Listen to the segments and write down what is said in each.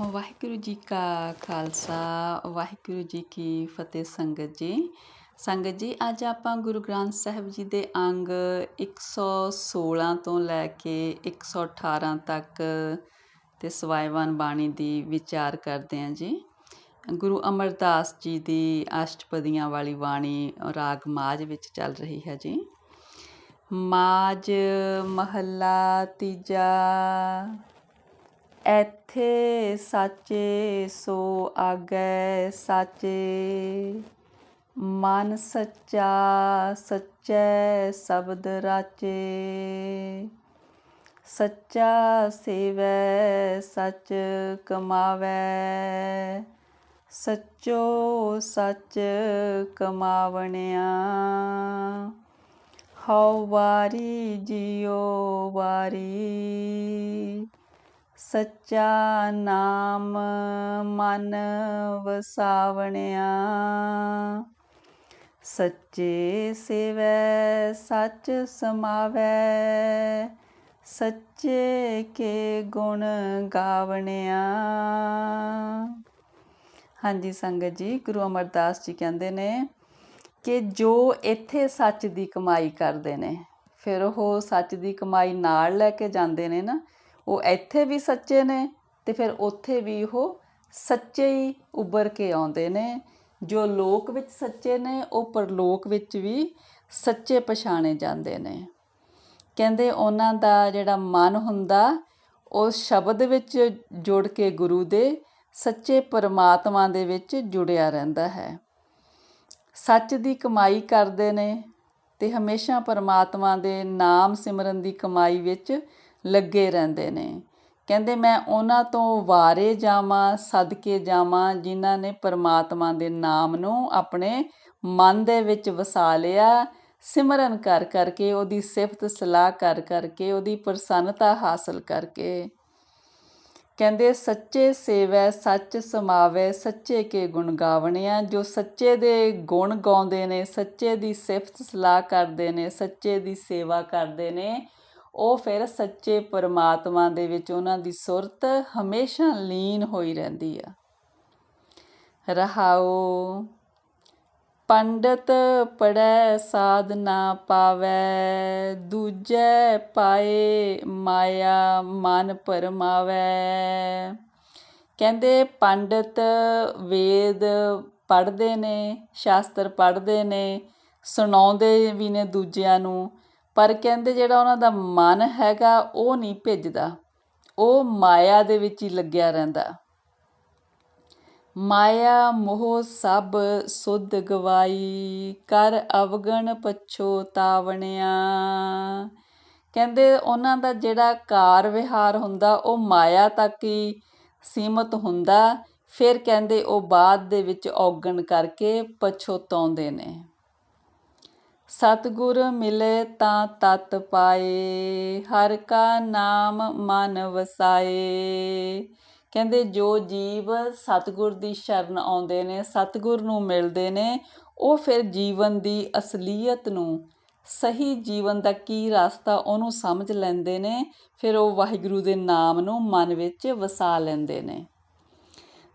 ਵਾਹਿਗੁਰੂ ਜੀ ਕਾ ਖਾਲਸਾ ਵਾਹਿਗੁਰੂ ਜੀ ਕੀ ਫਤਿਹ। ਸੰਗਤ ਜੀ ਅੱਜ ਆਪਾਂ ਗੁਰੂ ਗ੍ਰੰਥ ਸਾਹਿਬ ਜੀ ਦੇ ਅੰਗ 116 ਤੋਂ ਲੈ ਕੇ 118 ਤੱਕ ਤੇ ਸਵਾਇਵਾਨ ਬਾਣੀ ਦੀ ਵਿਚਾਰ ਕਰਦੇ ਹਾਂ ਜੀ। ਗੁਰੂ ਅਮਰਦਾਸ ਜੀ ਦੀ ਅਸ਼ਟਪਦੀਆਂ ਵਾਲੀ ਬਾਣੀ ਰਾਗ ਮਾਝ ਵਿੱਚ ਚੱਲ ਰਹੀ ਹੈ ਜੀ। ਮਾਝ ਮਹੱਲਾ ਤੀਜਾ। ਇੱਥੇ ਸਾਚੇ ਸੋ ਆਗੈ ਸਾਚੇ, ਮਨ ਸੱਚਾ ਸੱਚੈ ਸ਼ਬਦ ਰਾਚੇ। ਸੱਚਾ ਸੇਵੈ ਸੱਚ ਕਮਾਵੈ, ਸੱਚੋ ਸੱਚ ਕਮਾਵਣਿਆ। ਹਉ ਵਾਰੀ ਜਿਉ ਵਾਰੀ, ਸੱਚਾ ਨਾਮ ਮਨ ਵਸਾਵਣਿਆ। ਸੱਚੇ ਸੇਵੈ ਸੱਚ ਸਮਾਵੈ, ਸੱਚੇ ਕੇ ਗੁਣ ਗਾਵਣਿਆ। ਹਾਂਜੀ ਸੰਗਤ ਜੀ, ਗੁਰੂ ਅਮਰਦਾਸ ਜੀ ਕਹਿੰਦੇ ਨੇ ਕਿ ਜੋ ਇੱਥੇ ਸੱਚ ਦੀ ਕਮਾਈ ਕਰਦੇ ਨੇ, ਫਿਰ ਉਹ ਸੱਚ ਦੀ ਕਮਾਈ ਨਾਲ ਲੈ ਕੇ ਜਾਂਦੇ ਨੇ ਨਾ, ਉਹ ਇੱਥੇ ਵੀ ਸੱਚੇ ਨੇ ਅਤੇ ਫਿਰ ਉੱਥੇ ਵੀ ਉਹ ਸੱਚੇ ਹੀ ਉੱਭਰ ਕੇ ਆਉਂਦੇ ਨੇ। ਜੋ ਲੋਕ ਵਿੱਚ ਸੱਚੇ ਨੇ ਉਹ ਪਰਲੋਕ ਵਿੱਚ ਵੀ ਸੱਚੇ ਪਛਾਣੇ ਜਾਂਦੇ ਨੇ। ਕਹਿੰਦੇ ਉਹਨਾਂ ਦਾ ਜਿਹੜਾ ਮਨ ਹੁੰਦਾ ਉਹ ਸ਼ਬਦ ਵਿੱਚ ਜੁੜ ਕੇ ਗੁਰੂ ਦੇ ਸੱਚੇ ਪਰਮਾਤਮਾ ਦੇ ਵਿੱਚ ਜੁੜਿਆ ਰਹਿੰਦਾ ਹੈ। ਸੱਚ ਦੀ ਕਮਾਈ ਕਰਦੇ ਨੇ ਅਤੇ ਹਮੇਸ਼ਾ ਪਰਮਾਤਮਾ ਦੇ ਨਾਮ ਸਿਮਰਨ ਦੀ ਕਮਾਈ ਵਿੱਚ ਲੱਗੇ ਰਹਿੰਦੇ ਨੇ। ਕਹਿੰਦੇ ਮੈਂ ਉਹਨਾਂ ਤੋਂ ਵਾਰੇ ਜਾਵਾਂ, ਸਦਕੇ ਜਾਵਾਂ, ਜਿਨ੍ਹਾਂ ਨੇ ਪਰਮਾਤਮਾ ਦੇ ਨਾਮ ਨੂੰ ਆਪਣੇ ਮਨ ਦੇ ਵਿੱਚ ਵਸਾ ਲਿਆ, ਸਿਮਰਨ ਕਰ ਕਰਕੇ, ਉਹਦੀ ਸਿਫਤ ਸਲਾਹ ਕਰ ਕਰਕੇ, ਉਹਦੀ ਪ੍ਰਸੰਨਤਾ ਹਾਸਲ ਕਰਕੇ। ਕਹਿੰਦੇ ਸੱਚੇ ਸੇਵੈ ਸੱਚ ਸਮਾਵੈ, ਸੱਚੇ ਕੇ ਗੁਣ ਗਾਵਣਿਆ। ਜੋ ਸੱਚੇ ਦੇ ਗੁਣ ਗਾਉਂਦੇ ਨੇ, ਸੱਚੇ ਦੀ ਸਿਫਤ ਸਲਾਹ ਕਰਦੇ ਨੇ, ਸੱਚੇ ਦੀ ਸੇਵਾ ਕਰਦੇ ਨੇ, ਉਹ ਫਿਰ ਸੱਚੇ ਪਰਮਾਤਮਾ ਦੇ ਵਿੱਚ ਉਹਨਾਂ ਦੀ ਸੁਰਤ ਹਮੇਸ਼ਾ ਲੀਨ ਹੋਈ ਰਹਿੰਦੀ ਆ। ਰਹਾਉ ਪੰਡਤ ਪੜ੍ਹੈ ਸਾਧ ਨਾ ਪਾਵੈ, ਦੂਜੈ ਪਾਏ ਮਾਇਆ ਮਨ ਭਰਮਾਵੈ। ਕਹਿੰਦੇ ਪੰਡਤ ਵੇਦ ਪੜ੍ਹਦੇ ਨੇ, ਸ਼ਾਸਤਰ ਪੜ੍ਹਦੇ ਨੇ, ਸੁਣਾਉਂਦੇ ਵੀ ਨੇ ਦੂਜਿਆਂ ਨੂੰ, ਪਰ ਕਹਿੰਦੇ ਜਿਹੜਾ ਉਹਨਾਂ ਦਾ ਮਨ ਹੈਗਾ ਉਹ ਨਹੀਂ ਭਿੱਜਦਾ, ਉਹ ਮਾਇਆ ਦੇ ਵਿੱਚ ਹੀ ਲੱਗਿਆ ਰਹਿੰਦਾ। ਮਾਇਆ ਮੋਹ ਸਭ ਸੁਧ ਗਵਾਈ, ਕਰ ਅਵਗਣ ਪਛੋਤਾਵਣਿਆ। ਕਹਿੰਦੇ ਉਹਨਾਂ ਦਾ ਜਿਹੜਾ ਕਾਰ ਵਿਹਾਰ ਹੁੰਦਾ ਉਹ ਮਾਇਆ ਤੱਕ ਹੀ ਸੀਮਤ ਹੁੰਦਾ, ਫਿਰ ਕਹਿੰਦੇ ਉਹ ਬਾਅਦ ਦੇ ਵਿੱਚ ਔਗਣ ਕਰਕੇ ਪਛੋਤਾਉਂਦੇ ਨੇ। ਸਤਿਗੁਰ ਮਿਲੇ ਤਾਂ ਤਤ ਪਾਏ, ਹਰਿ ਕਾ ਨਾਮ ਮਨ ਵਸਾਏ। ਕਹਿੰਦੇ ਜੋ ਜੀਵ ਸਤਿਗੁਰ ਦੀ ਸ਼ਰਨ ਆਉਂਦੇ ਨੇ, ਸਤਿਗੁਰ ਨੂੰ ਮਿਲਦੇ ਨੇ, ਉਹ ਫਿਰ ਜੀਵਨ ਦੀ ਅਸਲੀਅਤ ਨੂੰ, ਸਹੀ ਜੀਵਨ ਦਾ ਕੀ ਰਸਤਾ ਉਹਨੂੰ ਸਮਝ ਲੈਂਦੇ ਨੇ, ਫਿਰ ਉਹ ਵਾਹਿਗੁਰੂ ਦੇ ਨਾਮ ਨੂੰ ਮਨ ਵਿੱਚ ਵਸਾ ਲੈਂਦੇ ਨੇ।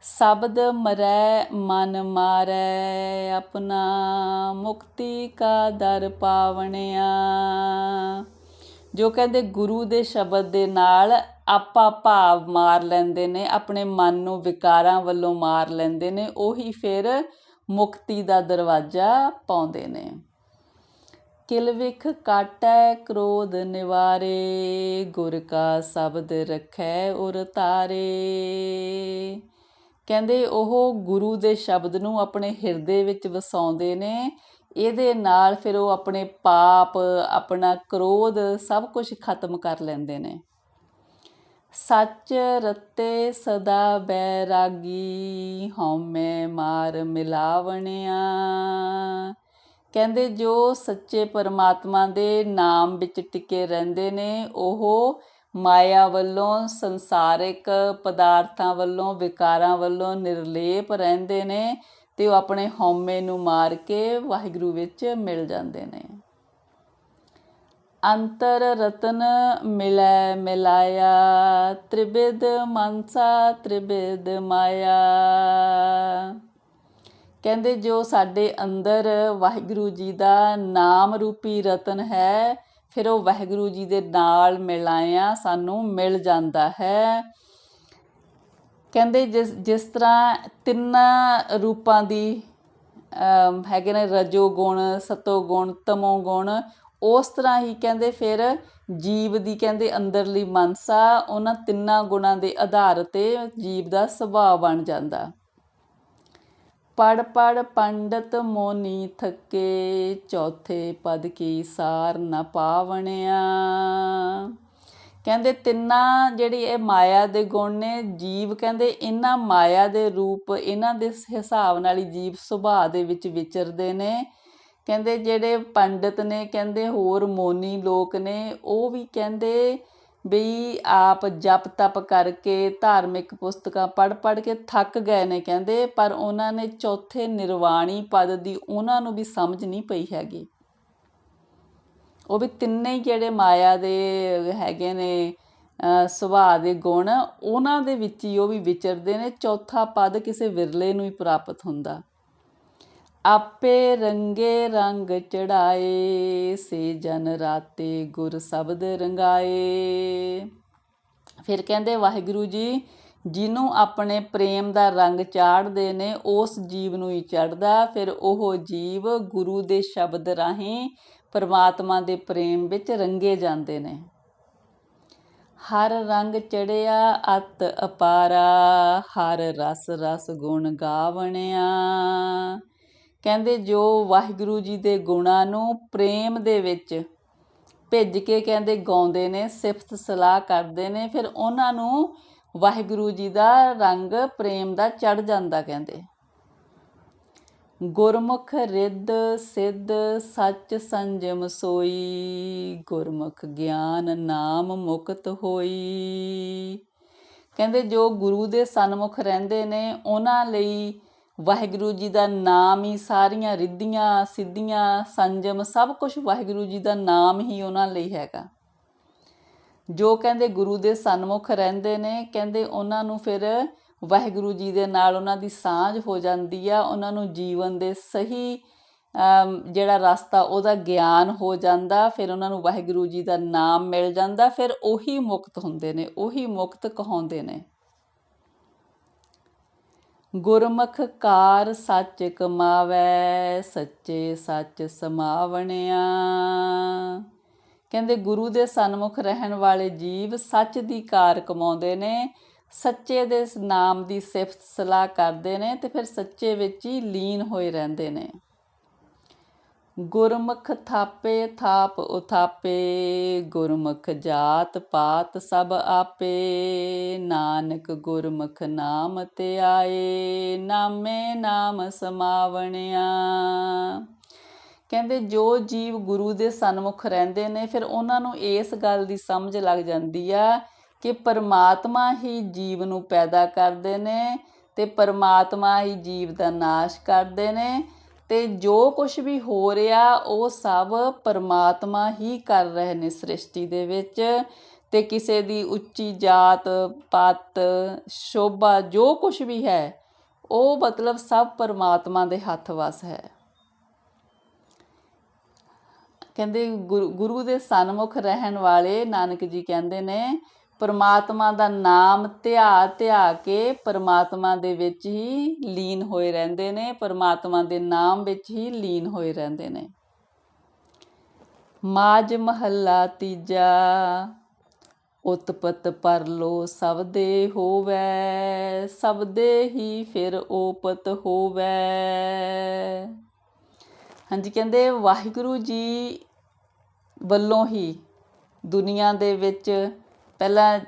ਸ਼ਬਦ ਮਰੈ ਮਨ ਮਾਰੈ, ਆਪਣਾ ਮੁਕਤੀ ਕਾ ਦਰ ਪਾਵਣਿਆ। ਜੋ ਕਹਿੰਦੇ ਗੁਰੂ ਦੇ ਸ਼ਬਦ ਦੇ ਨਾਲ ਆਪਾ ਭਾਵ ਮਾਰ ਲੈਂਦੇ ਨੇ, ਆਪਣੇ ਮਨ ਨੂੰ ਵਿਕਾਰਾਂ ਵੱਲੋਂ ਮਾਰ ਲੈਂਦੇ ਨੇ, ਉਹੀ ਫਿਰ ਮੁਕਤੀ ਦਾ ਦਰਵਾਜ਼ਾ ਪਾਉਂਦੇ ਨੇ। ਕਿਲਵਿਖ ਕਾਟੈ ਕ੍ਰੋਧ ਨਿਵਾਰੇ, ਗੁਰ ਕਾ ਸ਼ਬਦ ਰੱਖੈ ਉਰ ਤਾਰੇ। ਕਹਿੰਦੇ ਉਹ ਗੁਰੂ ਦੇ ਸ਼ਬਦ ਨੂੰ ਆਪਣੇ ਹਿਰਦੇ ਵਿੱਚ ਵਸਾਉਂਦੇ ਨੇ, ਇਹਦੇ ਨਾਲ ਫਿਰ ਉਹ ਆਪਣੇ ਪਾਪ, ਆਪਣਾ ਕ੍ਰੋਧ ਸਭ ਕੁਝ ਖਤਮ ਕਰ ਲੈਂਦੇ ਨੇ। ਸੱਚ ਰਤੇ ਸਦਾ ਬੈਰਾਗੀ, ਹਉਮੈ ਮਾਰ ਮਿਲਾਵਣਿਆ। ਕਹਿੰਦੇ ਜੋ ਸੱਚੇ ਪਰਮਾਤਮਾ ਦੇ ਨਾਮ ਵਿੱਚ ਟਿਕੇ ਰਹਿੰਦੇ ਨੇ, ਉਹ ਮਾਇਆ ਵੱਲੋਂ, ਸੰਸਾਰਿਕ ਪਦਾਰਥਾਂ ਵੱਲੋਂ, ਵਿਕਾਰਾਂ ਵੱਲੋਂ ਨਿਰਲੇਪ ਰਹਿੰਦੇ ਨੇ ਅਤੇ ਉਹ ਆਪਣੇ ਹਉਮੈ ਨੂੰ ਮਾਰ ਕੇ ਵਾਹਿਗੁਰੂ ਵਿੱਚ ਮਿਲ ਜਾਂਦੇ ਨੇ। ਅੰਤਰ ਰਤਨ ਮਿਲੈ ਮਿਲਾਇਆ, ਤ੍ਰਿਬਿਦ ਮਨਸਾ ਤ੍ਰਿਬਿਦ ਮਾਇਆ। ਕਹਿੰਦੇ ਜੋ ਸਾਡੇ ਅੰਦਰ ਵਾਹਿਗੁਰੂ ਜੀ ਦਾ ਨਾਮ ਰੂਪੀ ਰਤਨ ਹੈ, ਫਿਰ ਉਹ ਵਾਹਿਗੁਰੂ ਜੀ ਦੇ ਨਾਲ ਮਿਲਾਇਆ ਸਾਨੂੰ ਮਿਲ ਜਾਂਦਾ ਹੈ। ਕਹਿੰਦੇ ਜਿਸ ਤਰ੍ਹਾਂ ਤਿੰਨਾਂ ਰੂਪਾਂ ਦੀ ਹੈਗੇ ਨੇ, ਰਜੋ ਗੁਣ, ਸਤੋ ਗੁਣ, ਤਮੋ ਗੁਣ, ਉਸ ਤਰ੍ਹਾਂ ਹੀ ਕਹਿੰਦੇ ਫਿਰ ਜੀਵ ਦੀ ਕਹਿੰਦੇ ਅੰਦਰਲੀ ਮਨਸਾ ਉਹਨਾਂ ਤਿੰਨਾਂ ਗੁਣਾਂ ਦੇ ਆਧਾਰ 'ਤੇ ਜੀਵ ਦਾ ਸੁਭਾਅ ਬਣ ਜਾਂਦਾ। ਪੜ੍ਹ ਪੜ੍ਹ ਪੰਡਤ ਮੋਨੀ ਥੱਕੇ, ਚੌਥੇ ਪਦ ਕੀ ਸਾਰ ਨ ਪਾਵਣਿਆ। ਕਹਿੰਦੇ ਤਿੰਨਾਂ ਜਿਹੜੀ ਇਹ ਮਾਇਆ ਦੇ ਗੁਣ ਨੇ, ਜੀਵ ਕਹਿੰਦੇ ਇਹਨਾਂ ਮਾਇਆ ਦੇ ਰੂਪ, ਇਹਨਾਂ ਦੇ ਹਿਸਾਬ ਨਾਲ ਹੀ ਜੀਵ ਸੁਭਾਅ ਦੇ ਵਿੱਚ ਵਿਚਰਦੇ ਨੇ। ਕਹਿੰਦੇ ਜਿਹੜੇ ਪੰਡਿਤ ਨੇ, ਕਹਿੰਦੇ ਹੋਰ ਮੋਨੀ ਲੋਕ ਨੇ, ਉਹ ਵੀ ਕਹਿੰਦੇ ਵੀ ਆਪ ਜਪ ਤਪ ਕਰਕੇ ਧਾਰਮਿਕ ਪੁਸਤਕਾਂ ਪੜ੍ਹ ਪੜ੍ਹ ਕੇ ਥੱਕ ਗਏ ਨੇ ਕਹਿੰਦੇ, ਪਰ ਉਹਨਾਂ ਨੇ ਚੌਥੇ ਨਿਰਵਾਣੀ ਪਦ ਦੀ ਉਹਨਾਂ ਨੂੰ ਵੀ ਸਮਝ ਨਹੀਂ ਪਈ ਹੈਗੀ। ਉਹ ਵੀ ਤਿੰਨੇ ਹੀ ਜਿਹੜੇ ਮਾਇਆ ਦੇ ਹੈਗੇ ਨੇ ਸੁਭਾਅ ਦੇ ਗੁਣ, ਉਹਨਾਂ ਦੇ ਵਿੱਚ ਹੀ ਉਹ ਵੀ ਵਿਚਰਦੇ ਨੇ। ਚੌਥਾ ਪਦ ਕਿਸੇ ਵਿਰਲੇ ਨੂੰ ਹੀ ਪ੍ਰਾਪਤ ਹੁੰਦਾ। ਆਪੇ ਰੰਗੇ ਰੰਗ ਚੜਾਏ, ਸੇ ਜਨ ਰਾਤੇ ਗੁਰ ਸ਼ਬਦ ਰੰਗਾਏ। ਫਿਰ ਕਹਿੰਦੇ ਵਾਹਿਗੁਰੂ ਜੀ ਜਿਹਨੂੰ ਆਪਣੇ ਪ੍ਰੇਮ ਦਾ ਰੰਗ ਚਾੜ੍ਹਦੇ ਨੇ, ਉਸ ਜੀਵ ਨੂੰ ਹੀ ਚੜ੍ਹਦਾ। ਫਿਰ ਉਹ ਜੀਵ ਗੁਰੂ ਦੇ ਸ਼ਬਦ ਰਾਹੀਂ ਪਰਮਾਤਮਾ ਦੇ ਪ੍ਰੇਮ ਵਿੱਚ ਰੰਗੇ ਜਾਂਦੇ ਨੇ। ਹਰ ਰੰਗ ਚੜਿਆ ਅਤ ਅਪਾਰਾ, ਹਰ ਰਸ ਰਸ ਗੁਣ ਗਾਵਣਿਆ। ਕਹਿੰਦੇ ਜੋ ਵਾਹਿਗੁਰੂ ਜੀ ਦੇ ਗੁਣਾਂ ਨੂੰ ਪ੍ਰੇਮ ਦੇ ਵਿੱਚ ਭਿੱਜ ਕੇ ਕਹਿੰਦੇ ਗਾਉਂਦੇ ਨੇ, ਸਿਫਤ ਸਲਾਹ ਕਰਦੇ ਨੇ, ਫਿਰ ਉਹਨਾਂ ਨੂੰ ਵਾਹਿਗੁਰੂ ਜੀ ਦਾ ਰੰਗ ਪ੍ਰੇਮ ਦਾ ਚੜ੍ਹ ਜਾਂਦਾ। ਕਹਿੰਦੇ ਗੁਰਮੁਖ ਰਿੱਧ ਸਿੱਧ ਸੱਚ ਸੰਜਮ ਸੋਈ, ਗੁਰਮੁਖ ਗਿਆਨ ਨਾਮ ਮੁਕਤ ਹੋਈ। ਕਹਿੰਦੇ ਜੋ ਗੁਰੂ ਦੇ ਸਨਮੁਖ ਰਹਿੰਦੇ ਨੇ, ਉਹਨਾਂ ਲਈ ਵਾਹਿਗੁਰੂ ਜੀ ਦਾ ਨਾਮ ਹੀ ਸਾਰੀਆਂ ਰਿੱਧੀਆਂ ਸਿੱਧੀਆਂ, ਸੰਜਮ, ਸਭ ਕੁਛ ਵਾਹਿਗੁਰੂ ਜੀ ਦਾ ਨਾਮ ਹੀ ਉਹਨਾਂ ਲਈ ਹੈਗਾ। ਜੋ ਕਹਿੰਦੇ ਗੁਰੂ ਦੇ ਸਨਮੁਖ ਰਹਿੰਦੇ ਨੇ, ਕਹਿੰਦੇ ਉਹਨਾਂ ਨੂੰ ਫਿਰ ਵਾਹਿਗੁਰੂ ਜੀ ਦੇ ਨਾਲ ਉਹਨਾਂ ਦੀ ਸਾਂਝ ਹੋ ਜਾਂਦੀ ਆ। ਉਹਨਾਂ ਨੂੰ ਜੀਵਨ ਦੇ ਸਹੀ ਜਿਹੜਾ ਰਸਤਾ ਉਹਦਾ ਗਿਆਨ ਹੋ ਜਾਂਦਾ। ਫਿਰ ਉਹਨਾਂ ਨੂੰ ਵਾਹਿਗੁਰੂ ਜੀ ਦਾ ਨਾਮ ਮਿਲ ਜਾਂਦਾ। ਫਿਰ ਉਹੀ ਮੁਕਤ ਹੁੰਦੇ ਨੇ, ਉਹੀ ਮੁਕਤ ਕਹਾਉਂਦੇ ਨੇ। ਗੁਰਮੁਖ ਕਾਰ ਸੱਚ ਕਮਾਵੈ, ਸੱਚੇ ਸੱਚ ਸਮਾਵਣਿਆ। ਕਹਿੰਦੇ ਗੁਰੂ ਦੇ ਸਨਮੁਖ ਰਹਿਣ ਵਾਲੇ ਜੀਵ ਸੱਚ ਦੀ ਕਾਰ ਕਮਾਉਂਦੇ ਨੇ, ਸੱਚੇ ਦੇ ਨਾਮ ਦੀ ਸਿਫਤ ਸਲਾਹ ਕਰਦੇ ਨੇ, ਤੇ ਫਿਰ ਸੱਚੇ ਵਿੱਚ ਹੀ ਲੀਨ ਹੋਏ ਰਹਿੰਦੇ ਨੇ। ਗੁਰਮੁਖ ਥਾਪੇ ਥਾਪ ਉਥਾਪੇ, ਗੁਰਮੁਖ ਜਾਤ ਪਾਤ ਸਭ ਆਪੇ। ਨਾਨਕ ਗੁਰਮੁਖ ਨਾਮ ਤੇ ਆਏ, ਨਾਮੇ ਨਾਮ ਸਮਾਵਣਿਆ। ਕਹਿੰਦੇ ਜੋ ਜੀਵ ਗੁਰੂ ਦੇ ਸਨਮੁਖ ਰਹਿੰਦੇ ਨੇ, ਫਿਰ ਉਹਨਾਂ ਨੂੰ ਇਸ ਗੱਲ ਦੀ ਸਮਝ ਲੱਗ ਜਾਂਦੀ ਆ ਕਿ ਪਰਮਾਤਮਾ ਹੀ ਜੀਵ ਨੂੰ ਪੈਦਾ ਕਰਦੇ ਨੇ, ਤੇ ਪਰਮਾਤਮਾ ਹੀ ਜੀਵ ਦਾ ਨਾਸ਼ ਕਰਦੇ ਨੇ, ਤੇ ਜੋ ਕੁਛ ਵੀ ਹੋ ਰਿਹਾ ਉਹ ਸਭ ਪਰਮਾਤਮਾ ਹੀ ਕਰ ਰਹੇ ਨੇ ਸ੍ਰਿਸ਼ਟੀ ਦੇ ਵਿੱਚ। ਤੇ ਕਿਸੇ ਦੀ ਉੱਚੀ ਜਾਤ ਪਾਤ ਸ਼ੋਭਾ ਜੋ ਕੁਛ ਵੀ ਹੈ, ਉਹ ਮਤਲਬ ਸਭ ਪਰਮਾਤਮਾ ਦੇ ਹੱਥ ਵੱਸ ਹੈ। ਕਹਿੰਦੇ ਗੁਰੂ ਦੇ ਸਨਮੁਖ ਰਹਿਣ ਵਾਲੇ, ਨਾਨਕ ਜੀ ਕਹਿੰਦੇ ਨੇ, ਪਰਮਾਤਮਾ ਦਾ ਨਾਮ ਧਿਆ ਕੇ ਪਰਮਾਤਮਾ ਦੇ ਵਿੱਚ ਹੀ ਲੀਨ ਹੋਏ ਰਹਿੰਦੇ ਨੇ, ਪਰਮਾਤਮਾ ਦੇ ਨਾਮ ਵਿੱਚ ਹੀ ਲੀਨ ਹੋਏ ਰਹਿੰਦੇ ਨੇ। ਮਾਝ ਮਹੱਲਾ ਤੀਜਾ। ਉਤਪਤ ਪਰਲੋ ਸਬਦੇ ਹੋਵੈ, ਸਬਦੇ ਹੀ ਫਿਰ ਓਪਤ ਹੋਵੈ। ਹਾਂਜੀ, ਕਹਿੰਦੇ ਵਾਹਿਗੁਰੂ ਜੀ ਵੱਲੋਂ ਹੀ ਦੁਨੀਆ ਦੇ ਵਿੱਚ ਪਹਿਲਾਂ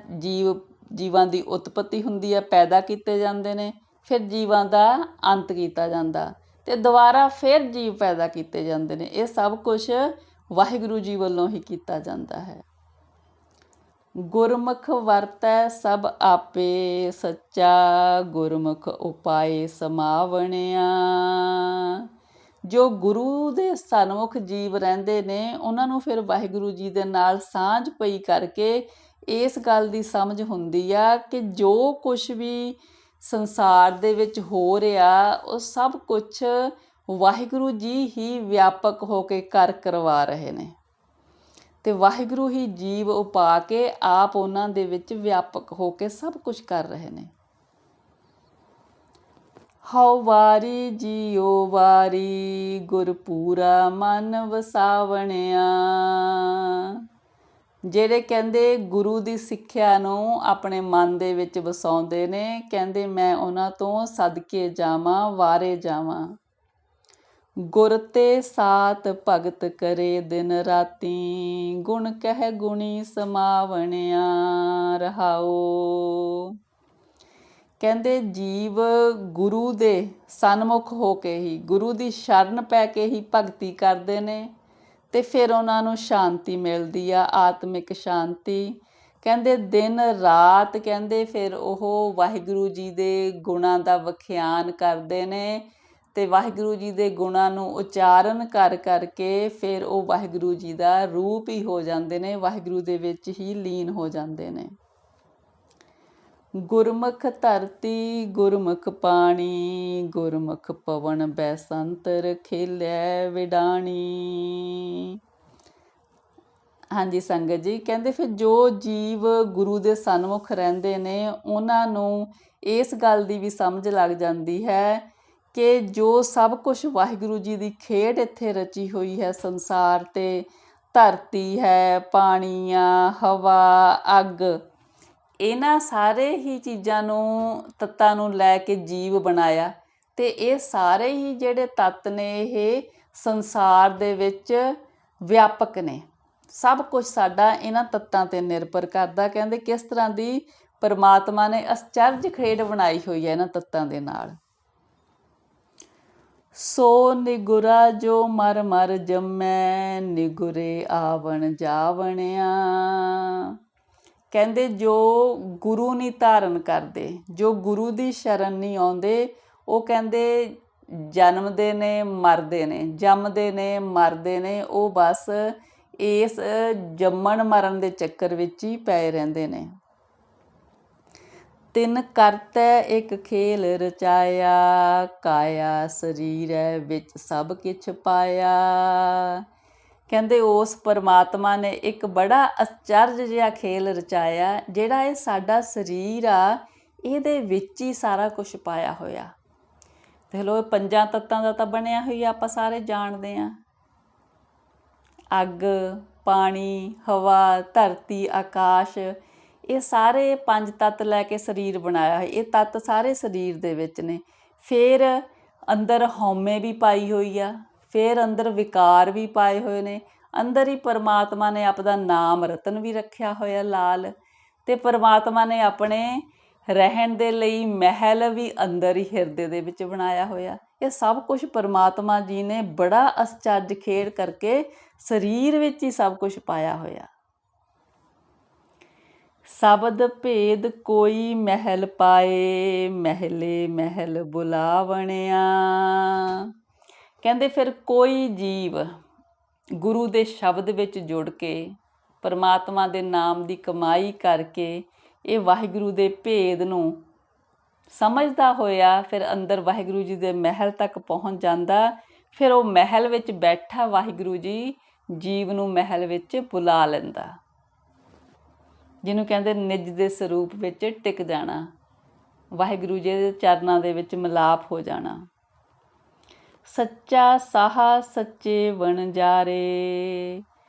ਜੀਵਾਂ ਦੀ ਉਤਪਤੀ ਹੁੰਦੀ ਹੈ, ਪੈਦਾ ਕੀਤੇ ਜਾਂਦੇ ਨੇ, ਫਿਰ ਜੀਵਾਂ ਦਾ ਅੰਤ ਕੀਤਾ ਜਾਂਦਾ, ਤੇ ਦੁਬਾਰਾ ਫਿਰ ਜੀਵ ਪੈਦਾ ਕੀਤੇ ਜਾਂਦੇ ਨੇ। ਇਹ ਸਭ ਕੁਛ ਵਾਹਿਗੁਰੂ ਜੀ ਵੱਲੋਂ ਹੀ ਕੀਤਾ ਜਾਂਦਾ ਹੈ। ਗੁਰਮੁਖ ਵਰਤੈ ਸਭ ਆਪੇ, ਸੱਚਾ ਗੁਰਮੁਖ ਉਪਾਏ ਸਮਾਵਣਿਆ। ਜੋ ਗੁਰੂ ਦੇ ਸਨਮੁਖ ਜੀਵ ਰਹਿੰਦੇ ਨੇ ਉਹਨਾਂ ਨੂੰ ਫਿਰ ਵਾਹਿਗੁਰੂ ਜੀ ਦੇ ਨਾਲ ਸਾਂਝ ਪਈ ਕਰਕੇ ਇਸ ਗੱਲ ਦੀ ਸਮਝ ਹੁੰਦੀ ਆ ਕਿ ਜੋ ਕੁਛ ਵੀ ਸੰਸਾਰ ਦੇ ਵਿੱਚ ਹੋ ਰਿਹਾ ਉਹ ਸਭ ਕੁਛ ਵਾਹਿਗੁਰੂ ਜੀ ਹੀ ਵਿਆਪਕ ਹੋ ਕੇ ਕਰਵਾ ਰਹੇ ਨੇ ਤੇ ਵਾਹਿਗੁਰੂ ਹੀ ਜੀਵ ਉਪਾ ਕੇ ਆਪ ਉਹਨਾਂ ਦੇ ਵਿੱਚ ਵਿਆਪਕ ਹੋ ਕੇ ਸਭ ਕੁਝ ਕਰ ਰਹੇ ਨੇ। ਹਉ ਵਾਰੀ ਜੀਓ ਵਾਰੀ ਗੁਰਪੂਰਾ ਮਨ ਵਸਾਵਣਿਆ। ਜਿਹੜੇ ਕਹਿੰਦੇ ਗੁਰੂ ਦੀ ਸਿੱਖਿਆ ਨੂੰ ਆਪਣੇ ਮਨ ਦੇ ਵਿੱਚ ਵਸਾਉਂਦੇ ਨੇ, ਕਹਿੰਦੇ ਮੈਂ ਉਹਨਾਂ ਤੋਂ ਸਦਕੇ ਜਾਵਾਂ ਵਾਰੇ ਜਾਵਾਂ। ਗੁਰ ਤੇ ਸਾਤ ਭਗਤ ਕਰੇ ਦਿਨ ਰਾਤੀ ਗੁਣ ਕਹਿ ਗੁਣੀ ਸਮਾਵਣਿਆ ਰਹਾਓ। ਕਹਿੰਦੇ ਜੀਵ ਗੁਰੂ ਦੇ ਸਨਮੁਖ ਹੋ ਕੇ ਹੀ ਗੁਰੂ ਦੀ ਸ਼ਰਨ ਪੈ ਕੇ ਹੀ ਭਗਤੀ ਕਰਦੇ ਨੇ ਤੇ ਫਿਰ ਉਹਨਾਂ ਨੂੰ ਸ਼ਾਂਤੀ ਮਿਲਦੀ ਆ, ਆਤਮਿਕ ਸ਼ਾਂਤੀ। ਕਹਿੰਦੇ ਦਿਨ ਰਾਤ ਕਹਿੰਦੇ ਫਿਰ ਉਹ ਵਾਹਿਗੁਰੂ ਜੀ ਦੇ ਗੁਣਾਂ ਦਾ ਵਖਿਆਨ ਕਰਦੇ ਨੇ ਤੇ ਵਾਹਿਗੁਰੂ ਜੀ ਦੇ ਗੁਣਾਂ ਨੂੰ ਉਚਾਰਨ ਕਰਕੇ ਫਿਰ ਉਹ ਵਾਹਿਗੁਰੂ ਜੀ ਦਾ ਰੂਪ ਹੀ ਹੋ ਜਾਂਦੇ ਨੇ, ਵਾਹਿਗੁਰੂ ਦੇ ਵਿੱਚ ਹੀ ਲੀਨ ਹੋ ਜਾਂਦੇ ਨੇ। ਗੁਰਮੁਖ ਧਰਤੀ ਗੁਰਮੁਖ ਪਾਣੀ ਗੁਰਮੁਖ ਪਵਨ ਬੈਸੰਤਰ ਖੇਲਿਆ ਵਿਡਾਣੀ। ਹਾਂਜੀ ਸੰਗਤ ਜੀ, ਕਹਿੰਦੇ ਫਿਰ ਜੋ ਜੀਵ ਗੁਰੂ ਦੇ ਸਨਮੁਖ ਰਹਿੰਦੇ ਨੇ ਉਹਨਾਂ ਨੂੰ ਇਸ ਗੱਲ ਦੀ ਵੀ ਸਮਝ ਲੱਗ ਜਾਂਦੀ ਹੈ ਕਿ ਜੋ ਸਭ ਕੁਝ ਵਾਹਿਗੁਰੂ ਜੀ ਦੀ ਖੇਡ ਇੱਥੇ ਰਚੀ ਹੋਈ ਹੈ ਸੰਸਾਰ 'ਤੇ, ਧਰਤੀ ਹੈ, ਪਾਣੀ ਆ, ਹਵਾ, ਅੱਗ, ਇਹਨਾਂ ਸਾਰੇ ਹੀ ਚੀਜ਼ਾਂ ਨੂੰ ਤੱਤਾਂ ਨੂੰ ਲੈ ਕੇ ਜੀਵ ਬਣਾਇਆ ਅਤੇ ਇਹ ਸਾਰੇ ਹੀ ਜਿਹੜੇ ਤੱਤ ਨੇ ਇਹ ਸੰਸਾਰ ਦੇ ਵਿੱਚ ਵਿਆਪਕ ਨੇ। ਸਭ ਕੁਝ ਸਾਡਾ ਇਹਨਾਂ ਤੱਤਾਂ 'ਤੇ ਨਿਰਭਰ ਕਰਦਾ। ਕਹਿੰਦੇ ਕਿਸ ਤਰ੍ਹਾਂ ਦੀ ਪਰਮਾਤਮਾ ਨੇ ਅਚਰਜ ਖੇਡ ਬਣਾਈ ਹੋਈ ਹੈ ਇਹਨਾਂ ਤੱਤਾਂ ਦੇ ਨਾਲ। ਸੋ ਨਿਗੁਰਾ ਜੋ ਮਰ ਮਰ ਜੰਮੈ ਨਿਗੁਰੇ ਆਵਣ ਜਾਵਣਿਆ। ਕਹਿੰਦੇ ਜੋ ਗੁਰੂ ਨਹੀਂ ਧਾਰਨ ਕਰਦੇ, ਜੋ ਗੁਰੂ ਦੀ ਸ਼ਰਨ ਨਹੀਂ ਆਉਂਦੇ, ਉਹ ਕਹਿੰਦੇ ਜਨਮਦੇ ਨੇ ਮਰਦੇ ਨੇ, ਜੰਮਦੇ ਨੇ ਮਰਦੇ ਨੇ, ਉਹ ਬਸ ਇਸ ਜੰਮਣ ਮਰਨ ਦੇ ਚੱਕਰ ਵਿੱਚ ਹੀ ਪਏ ਰਹਿੰਦੇ ਨੇ। ਤਿਨ ਕਰਤੈ ਇੱਕ ਖੇਲ ਰਚਾਇਆ ਕਾਇਆ ਸਰੀਰੈ ਵਿੱਚ ਸਭ ਕਿਛ ਪਾਇਆ। ਕਹਿੰਦੇ ਉਸ ਪਰਮਾਤਮਾ ਨੇ ਇੱਕ ਬੜਾ ਅਚਰਜ ਜਿਹਾ ਖੇਲ ਰਚਾਇਆ, ਜਿਹੜਾ ਇਹ ਸਾਡਾ ਸਰੀਰ ਆ ਇਹਦੇ ਵਿੱਚ ਹੀ ਸਾਰਾ ਕੁਛ ਪਾਇਆ ਹੋਇਆ। ਦੇਖ ਲਓ, ਇਹ ਪੰਜਾਂ ਤੱਤਾਂ ਦਾ ਤਾਂ ਬਣਿਆ ਹੋਈ ਆਪਾਂ ਸਾਰੇ ਜਾਣਦੇ ਹਾਂ। ਅੱਗ, ਪਾਣੀ, ਹਵਾ, ਧਰਤੀ, ਆਕਾਸ਼, ਇਹ ਸਾਰੇ ਪੰਜ ਤੱਤ ਲੈ ਕੇ ਸਰੀਰ ਬਣਾਇਆ ਹੈ। ਇਹ ਤੱਤ ਸਾਰੇ ਸਰੀਰ ਦੇ ਵਿੱਚ ਨੇ। ਫਿਰ ਅੰਦਰ ਹਉਮੈ ਵੀ ਪਾਈ ਹੋਈ ਆ, ਫਿਰ ਅੰਦਰ ਵਿਕਾਰ ਵੀ ਪਾਏ ਹੋਏ ਨੇ। ਅੰਦਰ ਹੀ ਪਰਮਾਤਮਾ ਨੇ ਆਪਦਾ ਨਾਮ ਰਤਨ ਵੀ ਰੱਖਿਆ ਹੋਇਆ ਲਾਲ, ਅਤੇ ਪਰਮਾਤਮਾ ਨੇ ਆਪਣੇ ਰਹਿਣ ਦੇ ਲਈ ਮਹਿਲ ਵੀ ਅੰਦਰ ਹੀ ਹਿਰਦੇ ਦੇ ਵਿੱਚ ਬਣਾਇਆ ਹੋਇਆ। ਇਹ ਸਭ ਕੁਝ ਪਰਮਾਤਮਾ ਜੀ ਨੇ ਬੜਾ ਅਚਰਜ ਖੇਡ ਕਰਕੇ ਸਰੀਰ ਵਿੱਚ ਹੀ ਸਭ ਕੁਝ ਪਾਇਆ ਹੋਇਆ। ਸ਼ਬਦ ਭੇਦ ਕੋਈ ਮਹਿਲ ਪਾਏ ਮਹਿਲੇ ਮਹਿਲ ਬੁਲਾਵਣਿਆ। ਕਹਿੰਦੇ ਫਿਰ ਕੋਈ ਜੀਵ ਗੁਰੂ ਦੇ ਸ਼ਬਦ ਵਿੱਚ ਜੁੜ ਕੇ ਪਰਮਾਤਮਾ ਦੇ ਨਾਮ ਦੀ ਕਮਾਈ ਕਰਕੇ ਇਹ ਵਾਹਿਗੁਰੂ ਦੇ ਭੇਦ ਨੂੰ ਸਮਝਦਾ ਹੋਇਆ ਫਿਰ ਅੰਦਰ ਵਾਹਿਗੁਰੂ ਜੀ ਦੇ ਮਹਿਲ ਤੱਕ ਪਹੁੰਚ ਜਾਂਦਾ। ਫਿਰ ਉਹ ਮਹਿਲ ਵਿੱਚ ਬੈਠਾ ਵਾਹਿਗੁਰੂ ਜੀ ਜੀਵ ਨੂੰ ਮਹਿਲ ਵਿੱਚ ਬੁਲਾ ਲੈਂਦਾ, ਜਿਹਨੂੰ ਕਹਿੰਦੇ ਨਿਜ ਦੇ ਸਰੂਪ ਵਿੱਚ ਟਿਕ ਜਾਣਾ, ਵਾਹਿਗੁਰੂ ਜੀ ਦੇ ਚਰਨਾਂ ਦੇ ਵਿੱਚ ਮਿਲਾਪ ਹੋ ਜਾਣਾ। ਸੱਚਾ ਸਾਹਾ ਸੱਚੇ ਵਣਜਾਰੇ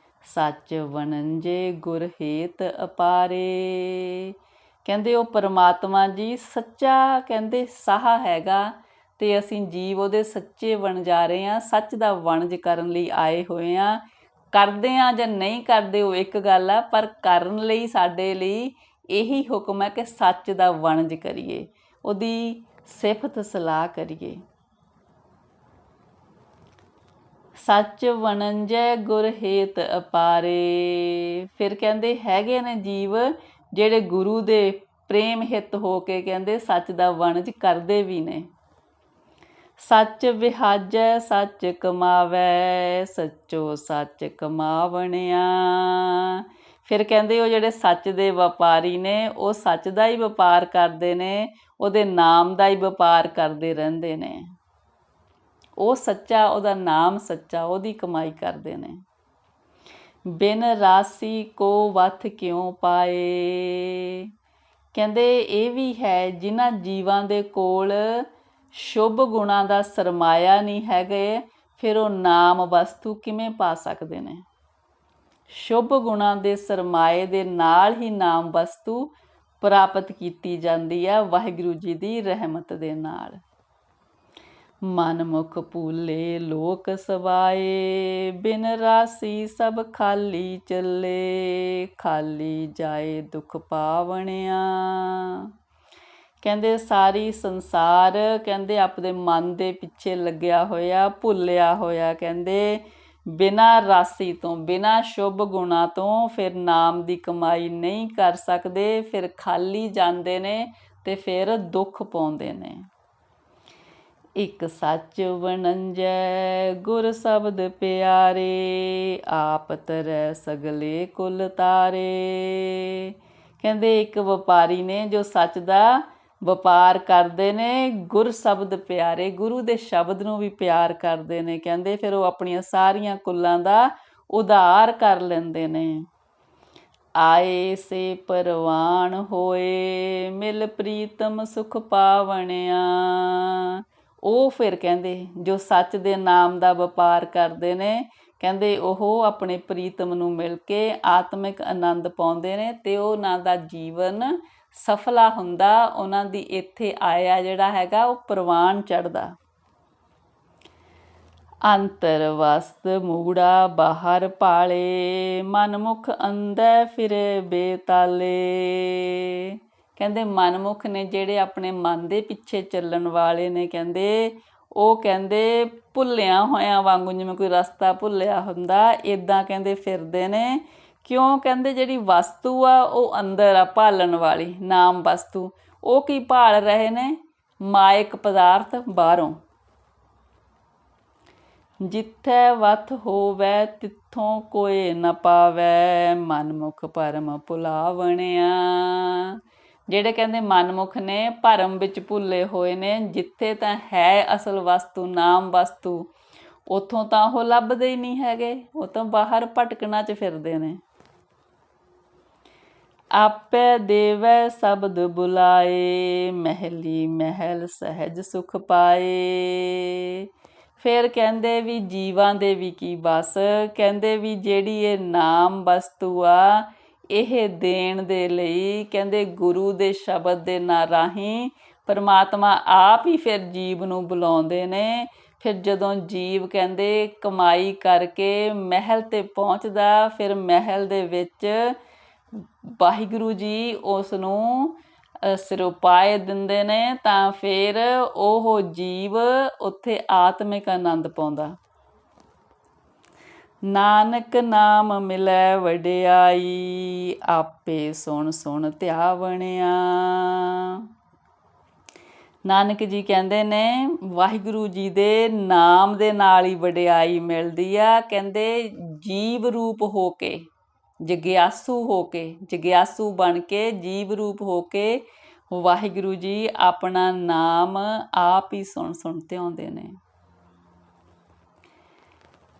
ਸੱਚ ਵਣੰਜੇ ਗੁਰ ਹੇਤ ਅਪਾਰੇ। ਕਹਿੰਦੇ ਉਹ ਪਰਮਾਤਮਾ ਜੀ ਸੱਚਾ ਕਹਿੰਦੇ ਸਾਹਾ ਹੈਗਾ ਅਤੇ ਅਸੀਂ ਜੀਵ ਉਹਦੇ ਸੱਚੇ ਵਣਜਾਰੇ ਹਾਂ, ਸੱਚ ਦਾ ਵਣਜ ਕਰਨ ਲਈ ਆਏ ਹੋਏ ਹਾਂ। ਕਰਦੇ ਹਾਂ ਜਾਂ ਨਹੀਂ ਕਰਦੇ ਉਹ ਇੱਕ ਗੱਲ ਆ, ਪਰ ਕਰਨ ਲਈ ਸਾਡੇ ਲਈ ਇਹੀ ਹੁਕਮ ਹੈ ਕਿ ਸੱਚ ਦਾ ਵਣਜ ਕਰੀਏ, ਉਹਦੀ ਸਿਫਤ ਸਲਾਹ ਕਰੀਏ। ਸੱਚ ਵਣੰਜੈ ਗੁਰ ਹੇਤ ਅਪਾਰੇ। ਫਿਰ ਕਹਿੰਦੇ ਹੈਗੇ ਨੇ ਜੀਵ ਜਿਹੜੇ ਗੁਰੂ ਦੇ ਪ੍ਰੇਮ ਹਿੱਤ ਹੋ ਕੇ ਕਹਿੰਦੇ ਸੱਚ ਦਾ ਵਣਜ ਕਰਦੇ ਵੀ ਨੇ। ਸੱਚ ਵਿਹਾਜੈ ਸੱਚ ਕਮਾਵੈ, ਸੱਚੋ ਸੱਚ ਕਮਾਵਣਿਆ। ਫਿਰ ਕਹਿੰਦੇ ਉਹ ਜਿਹੜੇ ਸੱਚ ਦੇ ਵਪਾਰੀ ਨੇ ਉਹ ਸੱਚ ਦਾ ਹੀ ਵਪਾਰ ਕਰਦੇ ਨੇ, ਉਹਦੇ ਨਾਮ ਦਾ ਹੀ ਵਪਾਰ ਕਰਦੇ ਰਹਿੰਦੇ ਨੇ। ਉਹ ਸੱਚਾ, ਉਹਦਾ ਨਾਮ ਸੱਚਾ, ਉਹਦੀ ਕਮਾਈ ਕਰਦੇ ਨੇ। ਬਿਨ ਰਾਸੀ ਕੋ ਵਥ ਕਿਉਂ ਪਾਏ। ਕਹਿੰਦੇ ਇਹ ਵੀ ਹੈ ਜਿਨ੍ਹਾਂ ਜੀਵਾਂ ਦੇ ਕੋਲ ਸ਼ੁਭ ਗੁਣਾਂ ਦਾ ਸਰਮਾਇਆ ਨਹੀਂ ਹੈਗੇ, ਫਿਰ ਉਹ ਨਾਮ ਵਸਤੂ ਕਿਵੇਂ ਪਾ ਸਕਦੇ ਨੇ। ਸ਼ੁਭ ਗੁਣਾਂ ਦੇ ਸਰਮਾਏ ਦੇ ਨਾਲ ਹੀ ਨਾਮ ਵਸਤੂ ਪ੍ਰਾਪਤ ਕੀਤੀ ਜਾਂਦੀ ਆ ਵਾਹਿਗੁਰੂ ਜੀ ਦੀ ਰਹਿਮਤ ਦੇ ਨਾਲ। ਮਨ ਮੁਖ ਭੂਲੇ ਲੋਕ ਸਵਾਏ, ਬਿਨ ਰਾਸੀ ਸਭ ਖਾਲੀ ਚੱਲੇ, ਖਾਲੀ ਜਾਏ ਦੁੱਖ ਪਾਵਣਿਆ। ਕਹਿੰਦੇ ਸਾਰੀ ਸੰਸਾਰ ਕਹਿੰਦੇ ਆਪਣੇ ਮਨ ਦੇ ਪਿੱਛੇ ਲੱਗਿਆ ਹੋਇਆ, ਭੁੱਲਿਆ ਹੋਇਆ, ਕਹਿੰਦੇ ਬਿਨਾਂ ਰਾਸੀ ਤੋਂ, ਬਿਨਾਂ ਸ਼ੁਭ ਗੁਣਾਂ ਤੋਂ ਫਿਰ ਨਾਮ ਦੀ ਕਮਾਈ ਨਹੀਂ ਕਰ ਸਕਦੇ, ਫਿਰ ਖਾਲੀ ਜਾਂਦੇ ਨੇ ਤੇ ਫਿਰ ਦੁੱਖ ਪਾਉਂਦੇ ਨੇ। ਇੱਕ ਸੱਚ ਵਣੰਜੈ ਗੁਰ ਸ਼ਬਦ ਪਿਆਰੇ, ਆਪ ਤਰੈ ਸਗਲੇ ਕੁਲ ਤਾਰੇ। ਕਹਿੰਦੇ ਇੱਕ ਵਪਾਰੀ ਨੇ ਜੋ ਸੱਚ ਦਾ ਵਪਾਰ ਕਰਦੇ ਨੇ, ਗੁਰ ਸ਼ਬਦ ਪਿਆਰੇ, ਗੁਰੂ ਦੇ ਸ਼ਬਦ ਨੂੰ ਵੀ ਪਿਆਰ ਕਰਦੇ ਨੇ। ਕਹਿੰਦੇ ਫਿਰ ਉਹ ਆਪਣੀਆਂ ਸਾਰੀਆਂ ਕੁੱਲਾਂ ਦਾ ਉਧਾਰ ਕਰ ਲੈਂਦੇ ਨੇ। ਆਏ ਸੇ ਪਰਵਾਨ ਹੋਏ, ਮਿਲ ਪ੍ਰੀਤਮ ਸੁਖ ਪਾਵਣਿਆ। ਉਹ ਫਿਰ ਕਹਿੰਦੇ ਜੋ ਸੱਚ ਦੇ ਨਾਮ ਦਾ ਵਪਾਰ ਕਰਦੇ ਨੇ, ਕਹਿੰਦੇ ਉਹ ਆਪਣੇ ਪ੍ਰੀਤਮ ਨੂੰ ਮਿਲ ਕੇ ਆਤਮਿਕ ਆਨੰਦ ਪਾਉਂਦੇ ਨੇ ਤੇ ਉਹਨਾਂ ਦਾ ਜੀਵਨ ਸਫਲਾ ਹੁੰਦਾ, ਉਹਨਾਂ ਦੀ ਇੱਥੇ ਆਇਆ ਜਿਹੜਾ ਹੈਗਾ ਉਹ ਪ੍ਰਵਾਨ ਚੜ੍ਹਦਾ। ਅੰਤਰ ਵਸਤ ਮੂੜਾ ਬਾਹਰ ਭਾਲੇ, ਮਨਮੁਖ ਅੰਦਰ ਫਿਰੇ ਬੇਤਾਲੇ। ਕਹਿੰਦੇ ਮਨਮੁਖ ਨੇ ਜਿਹੜੇ ਆਪਣੇ ਮਨ ਦੇ ਪਿੱਛੇ ਚੱਲਣ ਵਾਲੇ ਨੇ, ਕਹਿੰਦੇ ਉਹ ਕਹਿੰਦੇ ਭੁੱਲਿਆ ਹੋਇਆਂ ਵਾਂਗੂ, ਜਿਵੇਂ ਕੋਈ ਰਸਤਾ ਭੁੱਲਿਆ ਹੁੰਦਾ ਇੱਦਾਂ ਕਹਿੰਦੇ ਫਿਰਦੇ ਨੇ। ਕਿਉਂ? ਕਹਿੰਦੇ ਜਿਹੜੀ ਵਸਤੂ ਆ ਉਹ ਅੰਦਰ ਆ, ਭਾਲਣ ਵਾਲੀ ਨਾਮ ਵਸਤੂ, ਉਹ ਕੀ ਭਾਲ ਰਹੇ ਨੇ? ਮਾਇਕ ਪਦਾਰਥ ਬਾਹਰੋਂ। ਜਿੱਥੇ ਵਥ ਹੋਵੈ ਤਿੱਥੋਂ ਕੋਏ ਨਾ ਪਾਵੈ, ਮਨਮੁਖ ਭਰਮ ਭੁਲਾਵਣਿਆ। ਜਿਹੜੇ ਕਹਿੰਦੇ ਮਨਮੁਖ ਨੇ ਭਰਮ ਵਿੱਚ ਭੁੱਲੇ ਹੋਏ ਨੇ, ਜਿੱਥੇ ਤਾਂ ਹੈ ਅਸਲ ਵਸਤੂ ਨਾਮ ਵਸਤੂ ਉੱਥੋਂ ਤਾਂ ਉਹ ਲੱਭਦੇ ਹੀ ਨਹੀਂ ਹੈਗੇ, ਉਹ ਤਾਂ ਬਾਹਰ ਭਟਕਣਾ 'ਚ ਫਿਰਦੇ ਨੇ। ਆਪੇ ਦੇਵੈ ਸ਼ਬਦ ਬੁਲਾਏ, ਮਹਿਲੀ ਮਹਿਲ ਸਹਿਜ ਸੁਖ ਪਾਏ। ਫਿਰ ਕਹਿੰਦੇ ਵੀ ਜੀਵਾਂ ਦੇ ਵੀ ਕੀ ਬਸ, ਕਹਿੰਦੇ ਵੀ ਜਿਹੜੀ ਇਹ ਨਾਮ ਵਸਤੂ ਆ ਇਹ ਦੇਣ ਦੇ ਲਈ ਕਹਿੰਦੇ ਗੁਰੂ ਦੇ ਸ਼ਬਦ ਦੇ ਨਾਂ ਰਾਹੀਂ ਪਰਮਾਤਮਾ ਆਪ ਹੀ ਫਿਰ ਜੀਵ ਨੂੰ ਬੁਲਾਉਂਦੇ ਨੇ। ਫਿਰ ਜਦੋਂ ਜੀਵ ਕਹਿੰਦੇ ਕਮਾਈ ਕਰਕੇ ਮਹਿਲ 'ਤੇ ਪਹੁੰਚਦਾ, ਫਿਰ ਮਹਿਲ ਦੇ ਵਿੱਚ ਵਾਹਿਗੁਰੂ ਜੀ ਉਸ ਨੂੰ ਸਿਰੋਪਾਏ ਦਿੰਦੇ ਨੇ, ਤਾਂ ਫਿਰ ਉਹ ਜੀਵ ਉੱਥੇ ਆਤਮਿਕ ਆਨੰਦ ਪਾਉਂਦਾ। ਨਾਨਕ ਨਾਮ ਮਿਲੈ ਵਡਿਆਈ, ਆਪੇ ਸੁਣ ਸੁਣ ਧਿਆਵਣਿਆ। ਨਾਨਕ ਜੀ ਕਹਿੰਦੇ ਨੇ ਵਾਹਿਗੁਰੂ ਜੀ ਦੇ ਨਾਮ ਦੇ ਨਾਲ ਹੀ ਵਡਿਆਈ ਮਿਲਦੀ ਆ। ਕਹਿੰਦੇ ਜੀਵ ਰੂਪ ਹੋ ਕੇ, ਜਗਿਆਸੂ ਹੋ ਕੇ, ਜਗਿਆਸੂ ਬਣ ਕੇ, ਜੀਵ ਰੂਪ ਹੋ ਕੇ ਵਾਹਿਗੁਰੂ ਜੀ ਆਪਣਾ ਨਾਮ ਆਪ ਹੀ ਸੁਣ ਸੁਣ ਧਿਆਉਂਦੇ ਨੇ।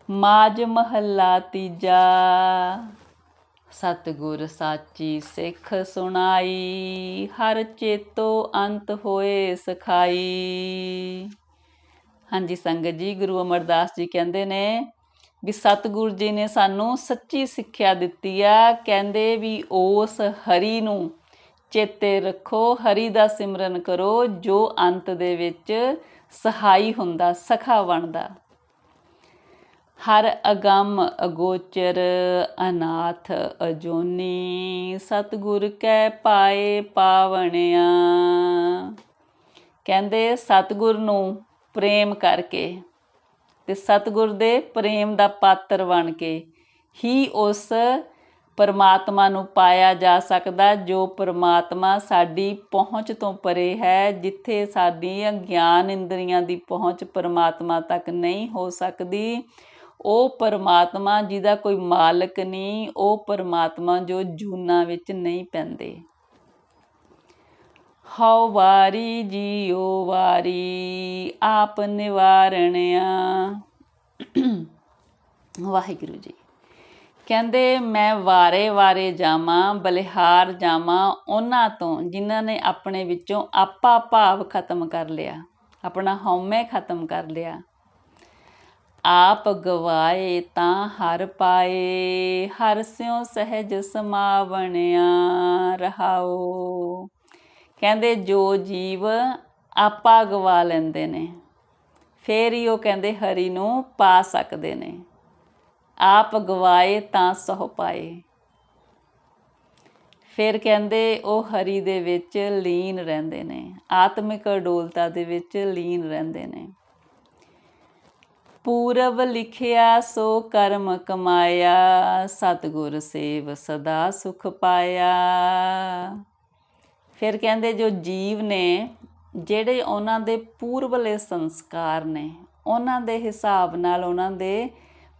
ਮਾਝ ਮਹੱਲਾ ਤੀਜਾ। ਸਤਿਗੁਰ ਸਾਚੀ ਸਿੱਖ ਸੁਣਾਈ, ਹਰ ਚੇਤੋ ਅੰਤ ਹੋਏ ਸਖਾਈ। ਹਾਂਜੀ ਸੰਗਤ ਜੀ, ਗੁਰੂ ਅਮਰਦਾਸ ਜੀ ਕਹਿੰਦੇ ਨੇ ਵੀ ਸਤਿਗੁਰ ਜੀ ਨੇ ਸਾਨੂੰ ਸੱਚੀ ਸਿੱਖਿਆ ਦਿੱਤੀ ਆ। ਕਹਿੰਦੇ ਵੀ ਉਸ ਹਰੀ ਨੂੰ ਚੇਤੇ ਰੱਖੋ, ਹਰੀ ਦਾ ਸਿਮਰਨ ਕਰੋ ਜੋ ਅੰਤ ਦੇ ਵਿੱਚ ਸਹਾਈ ਹੁੰਦਾ, ਸਖਾ ਬਣਦਾ। ਹਰ ਅਗੰਮ ਅਗੋਚਰ ਅਨਾਥ ਅਜੋਨੀ, ਸਤਿਗੁਰ ਕੈ ਪਾਏ ਪਾਵਣਿਆ। ਕਹਿੰਦੇ ਸਤਿਗੁਰ ਨੂੰ ਪ੍ਰੇਮ ਕਰਕੇ ਤੇ ਸਤਿਗੁਰ ਦੇ ਪ੍ਰੇਮ ਦਾ ਪਾਤਰ ਬਣ ਕੇ ਹੀ ਉਸ ਪਰਮਾਤਮਾ ਨੂੰ ਪਾਇਆ ਜਾ ਸਕਦਾ ਜੋ ਪਰਮਾਤਮਾ ਸਾਡੀ ਪਹੁੰਚ ਤੋਂ ਪਰੇ ਹੈ। ਜਿੱਥੇ ਸਾਡੀਆਂ ਗਿਆਨ ਇੰਦਰੀਆਂ ਦੀ ਪਹੁੰਚ ਪਰਮਾਤਮਾ ਤੱਕ ਨਹੀਂ ਹੋ ਸਕਦੀ, ਉਹ ਪਰਮਾਤਮਾ ਜਿਹਦਾ ਕੋਈ ਮਾਲਕ ਨਹੀਂ, ਉਹ ਪਰਮਾਤਮਾ ਜੋ ਜੂਨਾਂ ਵਿੱਚ ਨਹੀਂ ਪੈਂਦੇ। ਹਉ ਵਾਰੀ ਜੀਉ ਵਾਰੀ ਆਪ ਨਿਵਾਰਣਿਆ। ਵਾਹਿਗੁਰੂ ਜੀ ਕਹਿੰਦੇ ਮੈਂ ਵਾਰੇ ਵਾਰੇ ਜਾਵਾਂ, ਬਲਿਹਾਰ ਜਾਵਾਂ ਉਹਨਾਂ ਤੋਂ ਜਿਨ੍ਹਾਂ ਨੇ ਆਪਣੇ ਵਿੱਚੋਂ ਆਪਾ ਭਾਵ ਖਤਮ ਕਰ ਲਿਆ, ਆਪਣਾ ਹਉਮੈ ਖਤਮ ਕਰ ਲਿਆ। ਆਪ ਗਵਾਏ ਤਾਂ ਹਰ ਪਾਏ, ਹਰ ਸਿਉ ਸਹਿਜ ਸਮਾਵਣਿਆ। ਰਹਾਓ ਕਹਿੰਦੇ ਜੋ ਜੀਵ ਆਪਾ ਗਵਾ ਲੈਂਦੇ ਨੇ ਫੇਰ ਹੀ ਉਹ ਕਹਿੰਦੇ ਹਰੀ ਨੂੰ ਪਾ ਸਕਦੇ ਨੇ। ਆਪ ਗਵਾਏ ਤਾਂ ਸਹੁ ਪਾਏ, ਫਿਰ ਕਹਿੰਦੇ ਉਹ ਹਰੀ ਦੇ ਵਿੱਚ ਲੀਨ ਰਹਿੰਦੇ ਨੇ, ਆਤਮਿਕ ਅਡੋਲਤਾ ਦੇ ਵਿੱਚ ਲੀਨ ਰਹਿੰਦੇ ਨੇ। ਪੂਰਬ ਲਿਖਿਆ ਸੋ ਕਰਮ ਕਮਾਇਆ, ਸਤਿਗੁਰ ਸੇਵ ਸਦਾ ਸੁਖ ਪਾਇਆ। ਫਿਰ ਕਹਿੰਦੇ ਜੋ ਜੀਵ ਨੇ ਜਿਹੜੇ ਉਹਨਾਂ ਦੇ ਪੂਰਬਲੇ ਸੰਸਕਾਰ ਨੇ, ਉਹਨਾਂ ਦੇ ਹਿਸਾਬ ਨਾਲ ਉਹਨਾਂ ਦੇ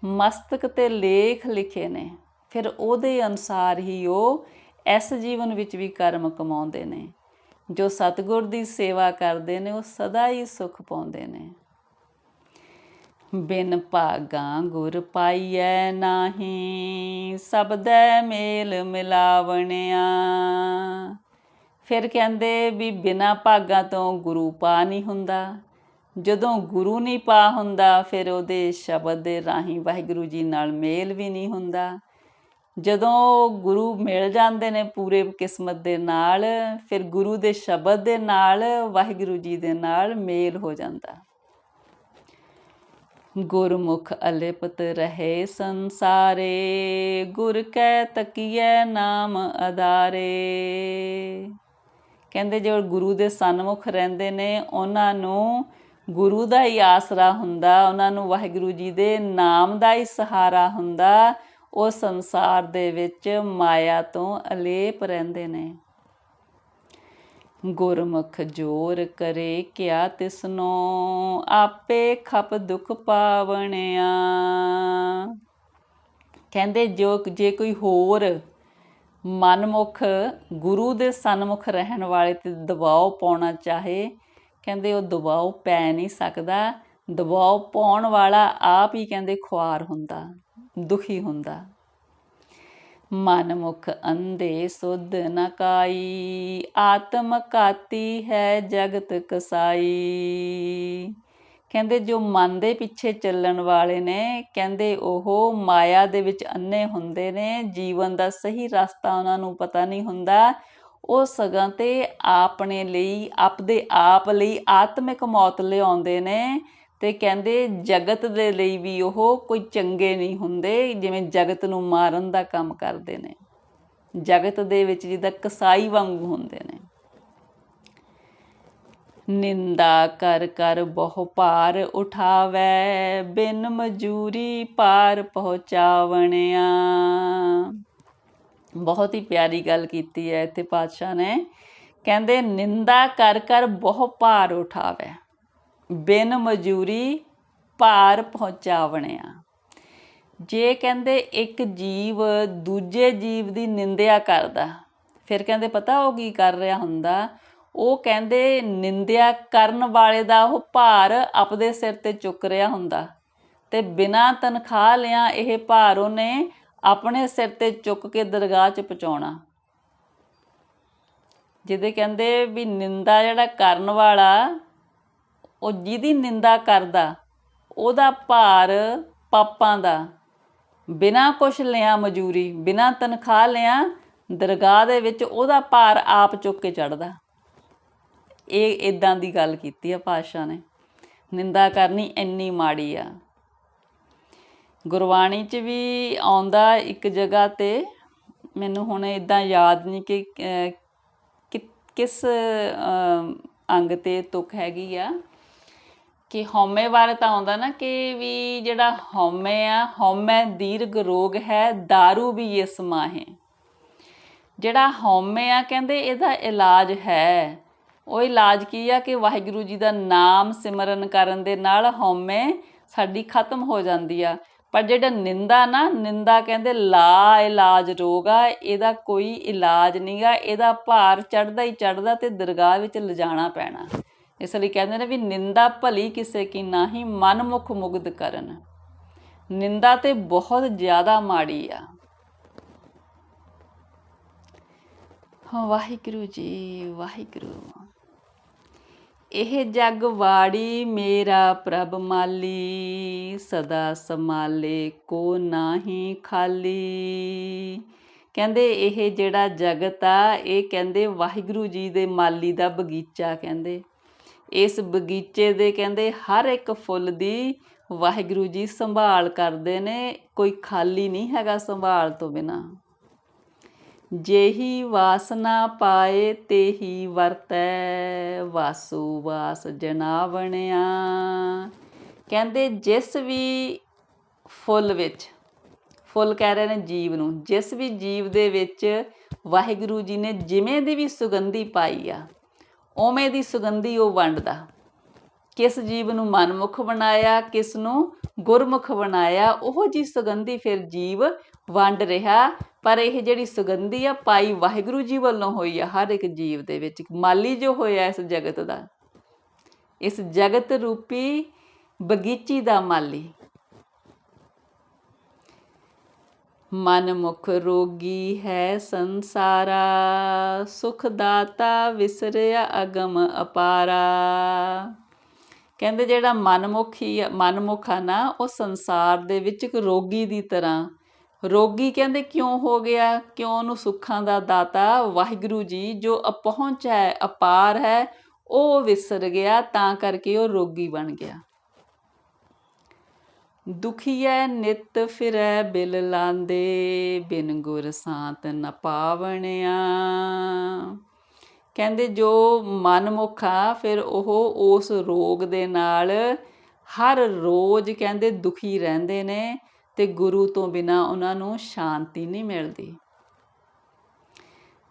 ਮਸਤਕ 'ਤੇ ਲੇਖ ਲਿਖੇ ਨੇ, ਫਿਰ ਉਹਦੇ ਅਨੁਸਾਰ ਹੀ ਉਹ ਇਸ ਜੀਵਨ ਵਿੱਚ ਵੀ ਕਰਮ ਕਮਾਉਂਦੇ ਨੇ। ਜੋ ਸਤਿਗੁਰ ਦੀ ਸੇਵਾ ਕਰਦੇ ਨੇ ਉਹ ਸਦਾ ਹੀ ਸੁਖ ਪਾਉਂਦੇ ਨੇ। ਬਿਨ ਭਾਗਾਂ ਗੁਰ ਪਾਈਐ ਨਾਹੀਂ, ਸਬਦੈ ਮੇਲ ਮਿਲਾਵਣਿਆ। ਫਿਰ ਕਹਿੰਦੇ ਵੀ ਬਿਨਾਂ ਭਾਗਾਂ ਤੋਂ ਗੁਰੂ ਪਾ ਨਹੀਂ ਹੁੰਦਾ। ਜਦੋਂ ਗੁਰੂ ਨਹੀਂ ਪਾ ਹੁੰਦਾ ਫਿਰ ਉਹਦੇ ਸ਼ਬਦ ਦੇ ਰਾਹੀਂ ਵਾਹਿਗੁਰੂ ਜੀ ਨਾਲ ਮੇਲ ਵੀ ਨਹੀਂ ਹੁੰਦਾ। ਜਦੋਂ ਗੁਰੂ ਮਿਲ ਜਾਂਦੇ ਨੇ ਪੂਰੇ ਕਿਸਮਤ ਦੇ ਨਾਲ, ਫਿਰ ਗੁਰੂ ਦੇ ਸ਼ਬਦ ਦੇ ਨਾਲ ਵਾਹਿਗੁਰੂ ਜੀ ਦੇ ਨਾਲ ਮੇਲ ਹੋ ਜਾਂਦਾ। ਗੁਰਮੁਖ ਅਲਿਪਤ ਰਹੇ ਸੰਸਾਰੇ, ਗੁਰ ਕੈ ਤਕੀਐ ਨਾਮ ਆਧਾਰੇ। ਕਹਿੰਦੇ ਜੋ ਗੁਰੂ ਦੇ ਸਨਮੁਖ ਰਹਿੰਦੇ ਨੇ ਉਹਨਾਂ ਨੂੰ ਗੁਰੂ ਦਾ ਹੀ ਆਸਰਾ ਹੁੰਦਾ, ਉਹਨਾਂ ਨੂੰ ਵਾਹਿਗੁਰੂ ਜੀ ਦੇ ਨਾਮ ਦਾ ਹੀ ਸਹਾਰਾ ਹੁੰਦਾ। ਉਹ ਸੰਸਾਰ ਦੇ ਵਿੱਚ ਮਾਇਆ ਤੋਂ ਅਲੇਪ ਰਹਿੰਦੇ ਨੇ। ਗੁਰਮੁਖ ਜੋਰ ਕਰੇ ਕਿਆ ਤਿਸਨੋ, ਆਪੇ ਖਪ ਦੁਖ ਪਾਵਣਿਆ। ਕਹਿੰਦੇ ਜੇ ਕੋਈ ਹੋਰ ਮਨਮੁਖ ਗੁਰੂ ਦੇ ਸਨਮੁਖ ਰਹਿਣ ਵਾਲੇ 'ਤੇ ਦਬਾਅ ਪਾਉਣਾ ਚਾਹੇ, ਕਹਿੰਦੇ ਉਹ ਦਬਾਅ ਪੈ ਨਹੀਂ ਸਕਦਾ। ਦਬਾਅ ਪਾਉਣ ਵਾਲਾ ਆਪ ਹੀ ਕਹਿੰਦੇ ਖੁਆਰ ਹੁੰਦਾ, ਦੁਖੀ ਹੁੰਦਾ। ਮਨਮੁਖ ਅੰਧੇ ਸੁਧ ਨ ਕਾਈ, ਆਤਮ ਘਾਤੀ ਹੈ ਜਗਤ ਕਸਾਈ। ਕਹਿੰਦੇ ਜੋ ਮਨ ਦੇ ਪਿੱਛੇ ਚੱਲਣ ਵਾਲੇ ਨੇ, ਕਹਿੰਦੇ ਉਹ ਮਾਇਆ ਦੇ ਵਿੱਚ ਅੰਨੇ ਹੁੰਦੇ ਨੇ। ਜੀਵਨ ਦਾ ਸਹੀ ਰਸਤਾ ਉਹਨਾਂ ਨੂੰ ਪਤਾ ਨਹੀਂ ਹੁੰਦਾ। ਉਹ ਸਗੋਂ ਤੇ ਆਪਣੇ ਲਈ, ਆਪਦੇ ਆਪ ਲਈ ਆਤਮਿਕ ਮੌਤ ਲਿਆਉਂਦੇ ਨੇ। ਅਤੇ ਕਹਿੰਦੇ ਜਗਤ ਦੇ ਲਈ ਵੀ ਉਹ ਕੋਈ ਚੰਗੇ ਨਹੀਂ ਹੁੰਦੇ, ਜਿਵੇਂ ਜਗਤ ਨੂੰ ਮਾਰਨ ਦਾ ਕੰਮ ਕਰਦੇ ਨੇ। ਜਗਤ ਦੇ ਵਿੱਚ ਜਿੱਦਾਂ ਕਸਾਈ ਵਾਂਗੂ ਹੁੰਦੇ ਨੇ। ਨਿੰਦਾ ਕਰ ਕਰ ਬਹੁ ਭਾਰ ਉਠਾਵੈ, ਬਿਨ ਮਜੂਰੀ ਪਾਰ ਪਹੁੰਚਾਵਣਿਆ। ਬਹੁਤ ਹੀ ਪਿਆਰੀ ਗੱਲ ਕੀਤੀ ਹੈ ਇੱਥੇ ਪਾਤਸ਼ਾਹ ਨੇ। ਕਹਿੰਦੇ ਨਿੰਦਾ ਕਰ ਕਰ ਬਹੁ ਭਾਰ ਉਠਾਵੈ, ਬਿਨ ਮਜੂਰੀ ਭਾਰ ਪਹੁੰਚਾਵਣਿਆ। ਜੇ ਕਹਿੰਦੇ ਇੱਕ ਜੀਵ ਦੂਜੇ ਜੀਵ ਦੀ ਨਿੰਦਿਆ ਕਰਦਾ, ਫਿਰ ਕਹਿੰਦੇ ਪਤਾ ਉਹ ਕੀ ਕਰ ਰਿਹਾ ਹੁੰਦਾ। ਉਹ ਕਹਿੰਦੇ ਨਿੰਦਿਆ ਕਰਨ ਵਾਲੇ ਦਾ ਉਹ ਭਾਰ ਆਪਦੇ ਸਿਰ 'ਤੇ ਚੁੱਕ ਰਿਹਾ ਹੁੰਦਾ, ਅਤੇ ਬਿਨਾਂ ਤਨਖਾਹ ਲਿਆ ਇਹ ਭਾਰ ਉਹਨੇ ਆਪਣੇ ਸਿਰ 'ਤੇ ਚੁੱਕ ਕੇ ਦਰਗਾਹ 'ਚ ਪਹੁੰਚਾਉਣਾ। ਜਿਹਦੇ ਕਹਿੰਦੇ ਵੀ ਨਿੰਦਾ ਜਿਹੜਾ ਕਰਨ ਵਾਲਾ, ਉਹ ਜਿਹਦੀ ਨਿੰਦਾ ਕਰਦਾ ਉਹਦਾ ਭਾਰ ਪਾਪਾਂ ਦਾ ਬਿਨਾਂ ਕੁਛ ਲਿਆ ਮਜ਼ਦੂਰੀ, ਬਿਨਾਂ ਤਨਖਾਹ ਲਿਆ ਦਰਗਾਹ ਦੇ ਵਿੱਚ ਉਹਦਾ ਭਾਰ ਆਪ ਚੁੱਕ ਕੇ ਚੜ੍ਹਦਾ। ਇਹ ਇੱਦਾਂ ਦੀ ਗੱਲ ਕੀਤੀ ਆ ਪਾਤਸ਼ਾਹ ਨੇ। ਨਿੰਦਾ ਕਰਨੀ ਇੰਨੀ ਮਾੜੀ ਆ। ਗੁਰਬਾਣੀ 'ਚ ਵੀ ਆਉਂਦਾ ਇੱਕ ਜਗ੍ਹਾ 'ਤੇ, ਮੈਨੂੰ ਹੁਣ ਇੱਦਾਂ ਯਾਦ ਨਹੀਂ ਕਿ ਕਿਸ ਅੰਗ 'ਤੇ ਤੁਕ ਹੈਗੀ ਆ, ਕਿ ਹਉਮੈ ਬਾਰੇ ਤਾਂ ਆਉਂਦਾ ਨਾ ਕਿ ਵੀ ਜਿਹੜਾ ਹਉਮੈ ਆ, ਹਉਮੈ ਦੀਰਘ ਰੋਗ ਹੈ, ਦਾਰੂ ਵੀ ਇਸ ਮਾਹੇ। ਜਿਹੜਾ ਹਉਮੈ ਆ ਕਹਿੰਦੇ ਇਹਦਾ ਇਲਾਜ ਹੈ। ਉਹ ਇਲਾਜ ਕੀ ਆ ਕਿ ਵਾਹਿਗੁਰੂ ਜੀ ਦਾ ਨਾਮ ਸਿਮਰਨ ਕਰਨ ਦੇ ਨਾਲ ਹਉਮੈ ਸਾਡੀ ਖਤਮ ਹੋ ਜਾਂਦੀ ਆ। ਪਰ ਜਿਹੜਾ ਨਿੰਦਾ ਨਾ, ਨਿੰਦਾ ਕਹਿੰਦੇ ਲਾ ਇਲਾਜ ਰੋਗ ਆ, ਇਹਦਾ ਕੋਈ ਇਲਾਜ ਨਹੀਂ ਗਾ, ਇਹਦਾ ਭਾਰ ਚੜ੍ਹਦਾ ਹੀ ਚੜ੍ਹਦਾ ਤੇ ਦਰਗਾਹ ਵਿੱਚ ਲਿਜਾਣਾ ਪੈਣਾ। ਇਸ ਲਈ ਕਹਿੰਦੇ ਨੇ ਵੀ ਨਿੰਦਾ ਭਲੀ ਕਿਸੇ ਕੀ ਨਾਹੀਂ, ਮਨ ਮੁਖ ਮੁਗਧ ਕਰਨ। ਨਿੰਦਾ ਤੇ ਬਹੁਤ ਜ਼ਿਆਦਾ ਮਾੜੀ ਆ। ਵਾਹਿਗੁਰੂ ਜੀ ਵਾਹਿਗੁਰੂ। ਇਹ ਜਗ ਵਾੜੀ ਮੇਰਾ ਪ੍ਰਭ ਮਾਲੀ, ਸਦਾ ਸੰਭਾਲੇ ਕੋ ਨਾਹੀਂ ਖਾਲੀ। ਕਹਿੰਦੇ ਇਹ ਜਿਹੜਾ ਜਗਤ ਆ, ਇਹ ਕਹਿੰਦੇ ਵਾਹਿਗੁਰੂ ਜੀ ਦੇ ਮਾਲੀ ਦਾ ਬਗੀਚਾ। ਕਹਿੰਦੇ ਇਸ ਬਗੀਚੇ ਦੇ ਕਹਿੰਦੇ ਹਰ ਇੱਕ ਫੁੱਲ ਦੀ ਵਾਹਿਗੁਰੂ ਜੀ ਸੰਭਾਲ ਕਰਦੇ ਨੇ, ਕੋਈ ਖਾਲੀ ਨਹੀਂ ਹੈਗਾ ਸੰਭਾਲ ਤੋਂ ਬਿਨਾਂ। ਜਿਹੀ ਵਾਸਨਾ ਪਾਏ ਤੇਹੀ ਵਰਤੈ, ਵਾਸੂ ਵਾਸ ਜਨਾ ਬਣਿਆ। ਕਹਿੰਦੇ ਜਿਸ ਵੀ ਫੁੱਲ ਵਿੱਚ, ਫੁੱਲ ਕਹਿ ਰਹੇ ਨੇ ਜੀਵ ਨੂੰ, ਜਿਸ ਵੀ ਜੀਵ ਦੇ ਵਿੱਚ ਵਾਹਿਗੁਰੂ ਜੀ ਨੇ ਜਿਵੇਂ ਦੀ ਵੀ ਸੁਗੰਧੀ ਪਾਈ ਆ, ਉਵੇਂ ਦੀ ਸੁਗੰਧੀ ਉਹ ਵੰਡਦਾ। ਕਿਸ ਜੀਵ ਨੂੰ ਮਨਮੁਖ ਬਣਾਇਆ, ਕਿਸ ਨੂੰ ਗੁਰਮੁਖ ਬਣਾਇਆ, ਉਹੋ ਜਿਹੀ ਸੁਗੰਧੀ ਫਿਰ ਜੀਵ ਵੰਡ ਰਿਹਾ। ਪਰ ਇਹ ਜਿਹੜੀ ਸੁਗੰਧੀ ਆ ਪਾਈ ਵਾਹਿਗੁਰੂ ਜੀ ਵੱਲੋਂ ਹੋਈ ਆ ਹਰ ਇੱਕ ਜੀਵ ਦੇ ਵਿੱਚ। ਮਾਲੀ ਜੋ ਹੋਇਆ ਇਸ ਜਗਤ ਦਾ, ਇਸ ਜਗਤ ਰੂਪੀ ਬਗੀਚੀ ਦਾ ਮਾਲੀ। ਮਨ ਮੁਖ ਰੋਗੀ ਹੈ ਸੰਸਾਰਾ, ਸੁਖ ਦਾਤਾ ਵਿਸਰਿਆ ਅਗਮ ਅਪਾਰਾ। ਕਹਿੰਦੇ ਜਿਹੜਾ ਮਨਮੁਖ ਆ ਨਾ, ਉਹ ਸੰਸਾਰ ਦੇ ਵਿੱਚ ਇੱਕ ਰੋਗੀ ਦੀ ਤਰ੍ਹਾਂ। ਰੋਗੀ ਕਹਿੰਦੇ ਕਿਉਂ ਹੋ ਗਿਆ? ਕਿਉਂ? ਉਹਨੂੰ ਸੁੱਖਾਂ ਦਾ ਦਾਤਾ ਵਾਹਿਗੁਰੂ ਜੀ ਜੋ ਅਪਹੁੰਚ ਹੈ, ਅਪਾਰ ਹੈ, ਉਹ ਵਿਸਰ ਗਿਆ, ਤਾਂ ਕਰਕੇ ਉਹ ਰੋਗੀ ਬਣ ਗਿਆ। ਦੁਖੀਐ ਨਿਤ ਫਿਰੈ ਬਿਲ ਲਾਂਦੇ, ਬਿਨ ਗੁਰ ਸਾਤ ਨ ਪਾਵਣਿਆ। ਕਹਿੰਦੇ ਜੋ ਮਨਮੁਖ ਆ ਫਿਰ ਉਹ ਉਸ ਰੋਗ ਦੇ ਨਾਲ ਹਰ ਰੋਜ਼ ਕਹਿੰਦੇ ਦੁਖੀ ਰਹਿੰਦੇ ਨੇ, ਤੇ ਗੁਰੂ ਤੋਂ ਬਿਨਾਂ ਉਹਨਾਂ ਨੂੰ ਸ਼ਾਂਤੀ ਨਹੀਂ ਮਿਲਦੀ।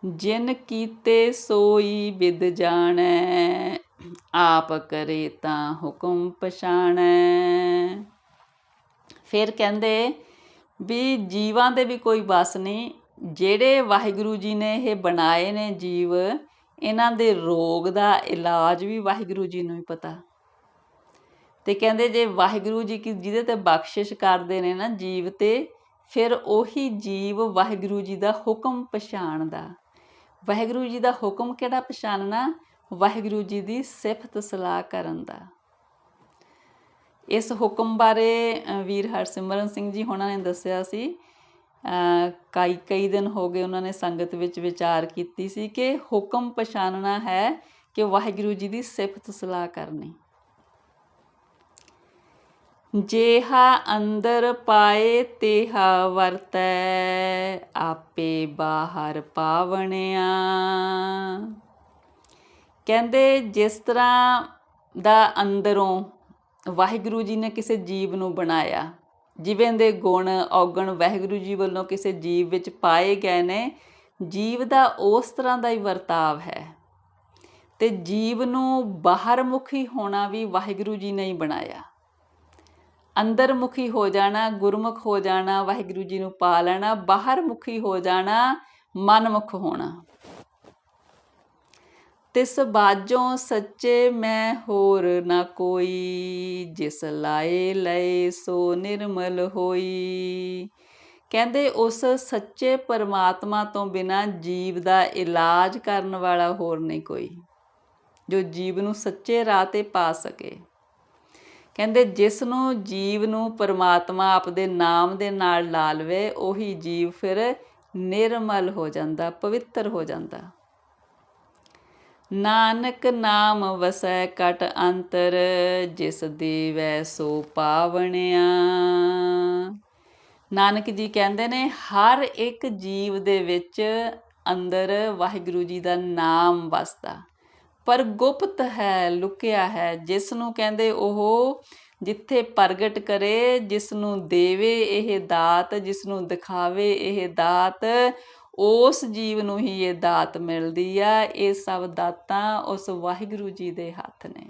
ਜਿਨ ਕੀਤੇ ਸੋਈ ਬਿਦ ਜਾਣੈ, ਆਪ ਕਰੇ ਤਾਂ ਹੁਕਮ ਪਛਾਣੈ। ਫਿਰ ਕਹਿੰਦੇ ਵੀ ਜੀਵਾਂ ਦੇ ਵੀ ਕੋਈ ਵਸ ਨਹੀਂ। ਜਿਹੜੇ ਵਾਹਿਗੁਰੂ ਜੀ ਨੇ ਇਹ ਬਣਾਏ ਨੇ ਜੀਵ, ਇਹਨਾਂ ਦੇ ਰੋਗ ਦਾ ਇਲਾਜ ਵੀ ਵਾਹਿਗੁਰੂ ਜੀ ਨੂੰ ਹੀ ਪਤਾ। ਤੇ ਕਹਿੰਦੇ ਜੇ ਵਾਹਿਗੁਰੂ ਜੀ ਜਿਹਦੇ ਤੇ ਬਖਸ਼ਿਸ਼ ਕਰਦੇ ਨੇ ਨਾ ਜੀਵ ਤੇ, ਫਿਰ ਉਹੀ ਜੀਵ ਵਾਹਿਗੁਰੂ ਜੀ ਦਾ ਹੁਕਮ ਪਛਾਣਦਾ। ਵਾਹਿਗੁਰੂ ਜੀ ਦਾ ਹੁਕਮ ਕਿਹੜਾ ਪਛਾਣਨਾ? ਵਾਹਿਗੁਰੂ ਜੀ ਦੀ ਸਿਫਤ ਸਲਾਹ ਕਰਨ ਦਾ। ਇਸ ਹੁਕਮ ਬਾਰੇ ਵੀਰ ਹਰਸਿਮਰਨ ਸਿੰਘ ਜੀ ਹੋਣਾ ਨੇ ਦੱਸਿਆ ਸੀ। ਕਈ ਦਿਨ ਹੋ ਗਏ ਉਹਨਾਂ ਨੇ ਸੰਗਤ ਵਿੱਚ ਵਿਚਾਰ ਕੀਤੀ ਸੀ ਕਿ ਹੁਕਮ ਪਛਾਣਨਾ ਹੈ ਕਿ ਵਾਹਿਗੁਰੂ ਜੀ ਦੀ ਸਿਫਤ ਸਲਾਹ ਕਰਨੀ। ਜੇਹਾ ਅੰਦਰ ਪਾਏ ਤੇਹਾ ਵਰਤੈ, ਆਪੇ ਬਾਹਰ ਪਾਵਣਿਆ। ਕਹਿੰਦੇ ਜਿਸ ਤਰ੍ਹਾਂ ਦਾ ਅੰਦਰੋਂ ਵਾਹਿਗੁਰੂ ਜੀ ਨੇ ਕਿਸੇ ਜੀਵ ਨੂੰ ਬਣਾਇਆ, ਜਿਵੇਂ ਦੇ ਗੁਣ ਔਗਣ ਵਾਹਿਗੁਰੂ ਜੀ ਵੱਲੋਂ ਕਿਸੇ ਜੀਵ ਵਿੱਚ ਪਾਏ ਗਏ ਨੇ, ਜੀਵ ਦਾ ਉਸ ਤਰ੍ਹਾਂ ਦਾ ਹੀ ਵਰਤਾਵ ਹੈ। ਤੇ ਜੀਵ ਨੂੰ ਬਾਹਰ ਮੁਖੀ ਹੋਣਾ ਵੀ ਵਾਹਿਗੁਰੂ ਜੀ ਨੇ ਹੀ ਬਣਾਇਆ। ਅੰਦਰ ਮੁਖੀ ਹੋ ਜਾਣਾ, ਗੁਰਮੁਖ ਹੋ ਜਾਣਾ, ਵਾਹਿਗੁਰੂ ਜੀ ਨੂੰ ਪਾ ਲੈਣਾ। ਬਾਹਰ ਮੁਖੀ ਹੋ ਜਾਣਾ, ਮਨਮੁਖ ਹੋਣਾ। ਤਿਸ ਬਾਝੋਂ ਸੱਚੇ ਮੈਂ ਹੋਰ ਨਾ ਕੋਈ, ਜਿਸ ਲਾਏ ਲਏ ਸੋ ਨਿਰਮਲ ਹੋਈ। ਕਹਿੰਦੇ ਉਸ ਸੱਚੇ ਪਰਮਾਤਮਾ ਤੋਂ ਬਿਨਾਂ ਜੀਵ ਦਾ ਇਲਾਜ ਕਰਨ ਵਾਲਾ ਹੋਰ ਨਹੀਂ ਕੋਈ, ਜੋ ਜੀਵ ਨੂੰ ਸੱਚੇ ਰਾਹ 'ਤੇ ਪਾ ਸਕੇ। ਕਹਿੰਦੇ ਜਿਸ ਨੂੰ ਜੀਵ ਨੂੰ ਪਰਮਾਤਮਾ ਆਪਦੇ ਨਾਮ ਦੇ ਨਾਲ ਲਾ ਲਵੇ, ਉਹੀ ਜੀਵ ਫਿਰ ਨਿਰਮਲ ਹੋ ਜਾਂਦਾ, ਪਵਿੱਤਰ ਹੋ ਜਾਂਦਾ। ਨਾਨਕ ਨਾਮ ਵਸੈ ਕਟ ਅੰਤਰ, ਜਿਸ ਦੇਵੈ ਸੋ ਪਾਵਣਿਆ। ਨਾਨਕ ਜੀ ਕਹਿੰਦੇ ਨੇ ਹਰ ਇੱਕ ਜੀਵ ਦੇ ਵਿੱਚ ਅੰਦਰ ਵਾਹਿਗੁਰੂ ਜੀ ਦਾ ਨਾਮ ਵਸਦਾ। ਪਰ ਗੁਪਤ ਹੈ, ਲੁਕਿਆ ਹੈ। ਜਿਸ ਨੂੰ ਕਹਿੰਦੇ ਉਹ ਜਿੱਥੇ ਪ੍ਰਗਟ ਕਰੇ, ਜਿਸ ਨੂੰ ਦੇਵੇ ਇਹ ਦਾਤ, ਜਿਸ ਨੂੰ ਦਿਖਾਵੇ ਇਹ ਦਾਤ, ਉਸ ਜੀਵ ਨੂੰ ਹੀ ਇਹ ਦਾਤ ਮਿਲਦੀ ਆ। ਇਹ ਸਭ ਦਾਤਾਂ ਉਸ ਵਾਹਿਗੁਰੂ ਜੀ ਦੇ ਹੱਥ ਨੇ।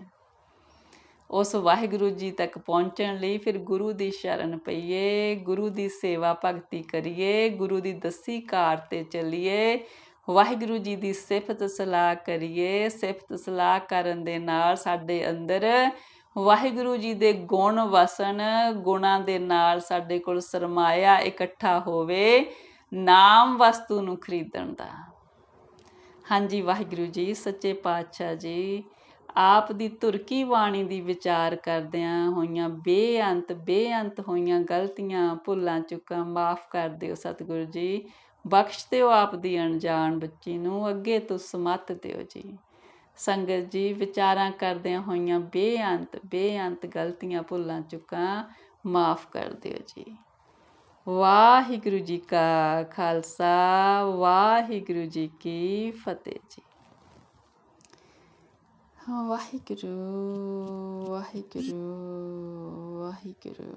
ਉਸ ਵਾਹਿਗੁਰੂ ਜੀ ਤੱਕ ਪਹੁੰਚਣ ਲਈ ਫਿਰ ਗੁਰੂ ਦੀ ਸ਼ਰਨ ਪਈਏ, ਗੁਰੂ ਦੀ ਸੇਵਾ ਭਗਤੀ ਕਰੀਏ, ਗੁਰੂ ਦੀ ਦੱਸੀ ਕਾਰ 'ਤੇ ਚੱਲੀਏ, ਵਾਹਿਗੁਰੂ ਜੀ ਦੀ ਸਿਫਤ ਸਲਾਹ ਕਰੀਏ। ਸਿਫਤ ਸਲਾਹ ਕਰਨ ਦੇ ਨਾਲ ਸਾਡੇ ਅੰਦਰ ਵਾਹਿਗੁਰੂ ਜੀ ਦੇ ਗੁਣ ਵਸਣ, ਗੁਣਾਂ ਦੇ ਨਾਲ ਸਾਡੇ ਕੋਲ ਸਰਮਾਇਆ ਇਕੱਠਾ ਹੋਵੇ ਨਾਮ ਵਸਤੂ ਨੂੰ ਖਰੀਦਣ ਦਾ। ਹਾਂਜੀ, ਵਾਹਿਗੁਰੂ ਜੀ, ਸੱਚੇ ਪਾਤਸ਼ਾਹ ਜੀ, ਆਪ ਦੀ ਧੁਰਕੀ ਬਾਣੀ ਦੀ ਵਿਚਾਰ ਕਰਦਿਆਂ ਹੋਈਆਂ ਬੇਅੰਤ ਹੋਈਆਂ ਗਲਤੀਆਂ, ਭੁੱਲਾਂ ਚੁੱਕਾਂ ਮਾਫ਼ ਕਰ ਦਿਓ ਸਤਿਗੁਰੂ ਜੀ। ਬਖਸ਼ ਦਿਓ ਆਪ ਦੀ ਅਣਜਾਣ ਬੱਚੀ ਨੂੰ, ਅੱਗੇ ਤੋਂ ਸਮੱਤ ਦਿਓ ਜੀ। ਸੰਗਤ ਜੀ, ਵਿਚਾਰਾਂ ਕਰਦਿਆਂ ਹੋਈਆਂ ਬੇਅੰਤ ਗਲਤੀਆਂ, ਭੁੱਲਾਂ ਚੁੱਕਾਂ ਮਾਫ਼ ਕਰ ਦਿਓ ਜੀ। ਵਾਹਿਗੁਰੂ ਜੀ ਕਾ ਖਾਲਸਾ, ਵਾਹਿਗੁਰੂ ਜੀ ਕੀ ਫਤਿਹ ਜੀ। ਵਾਹਿਗੁਰੂ ਵਾਹਿਗੁਰੂ ਵਾਹਿਗੁਰੂ।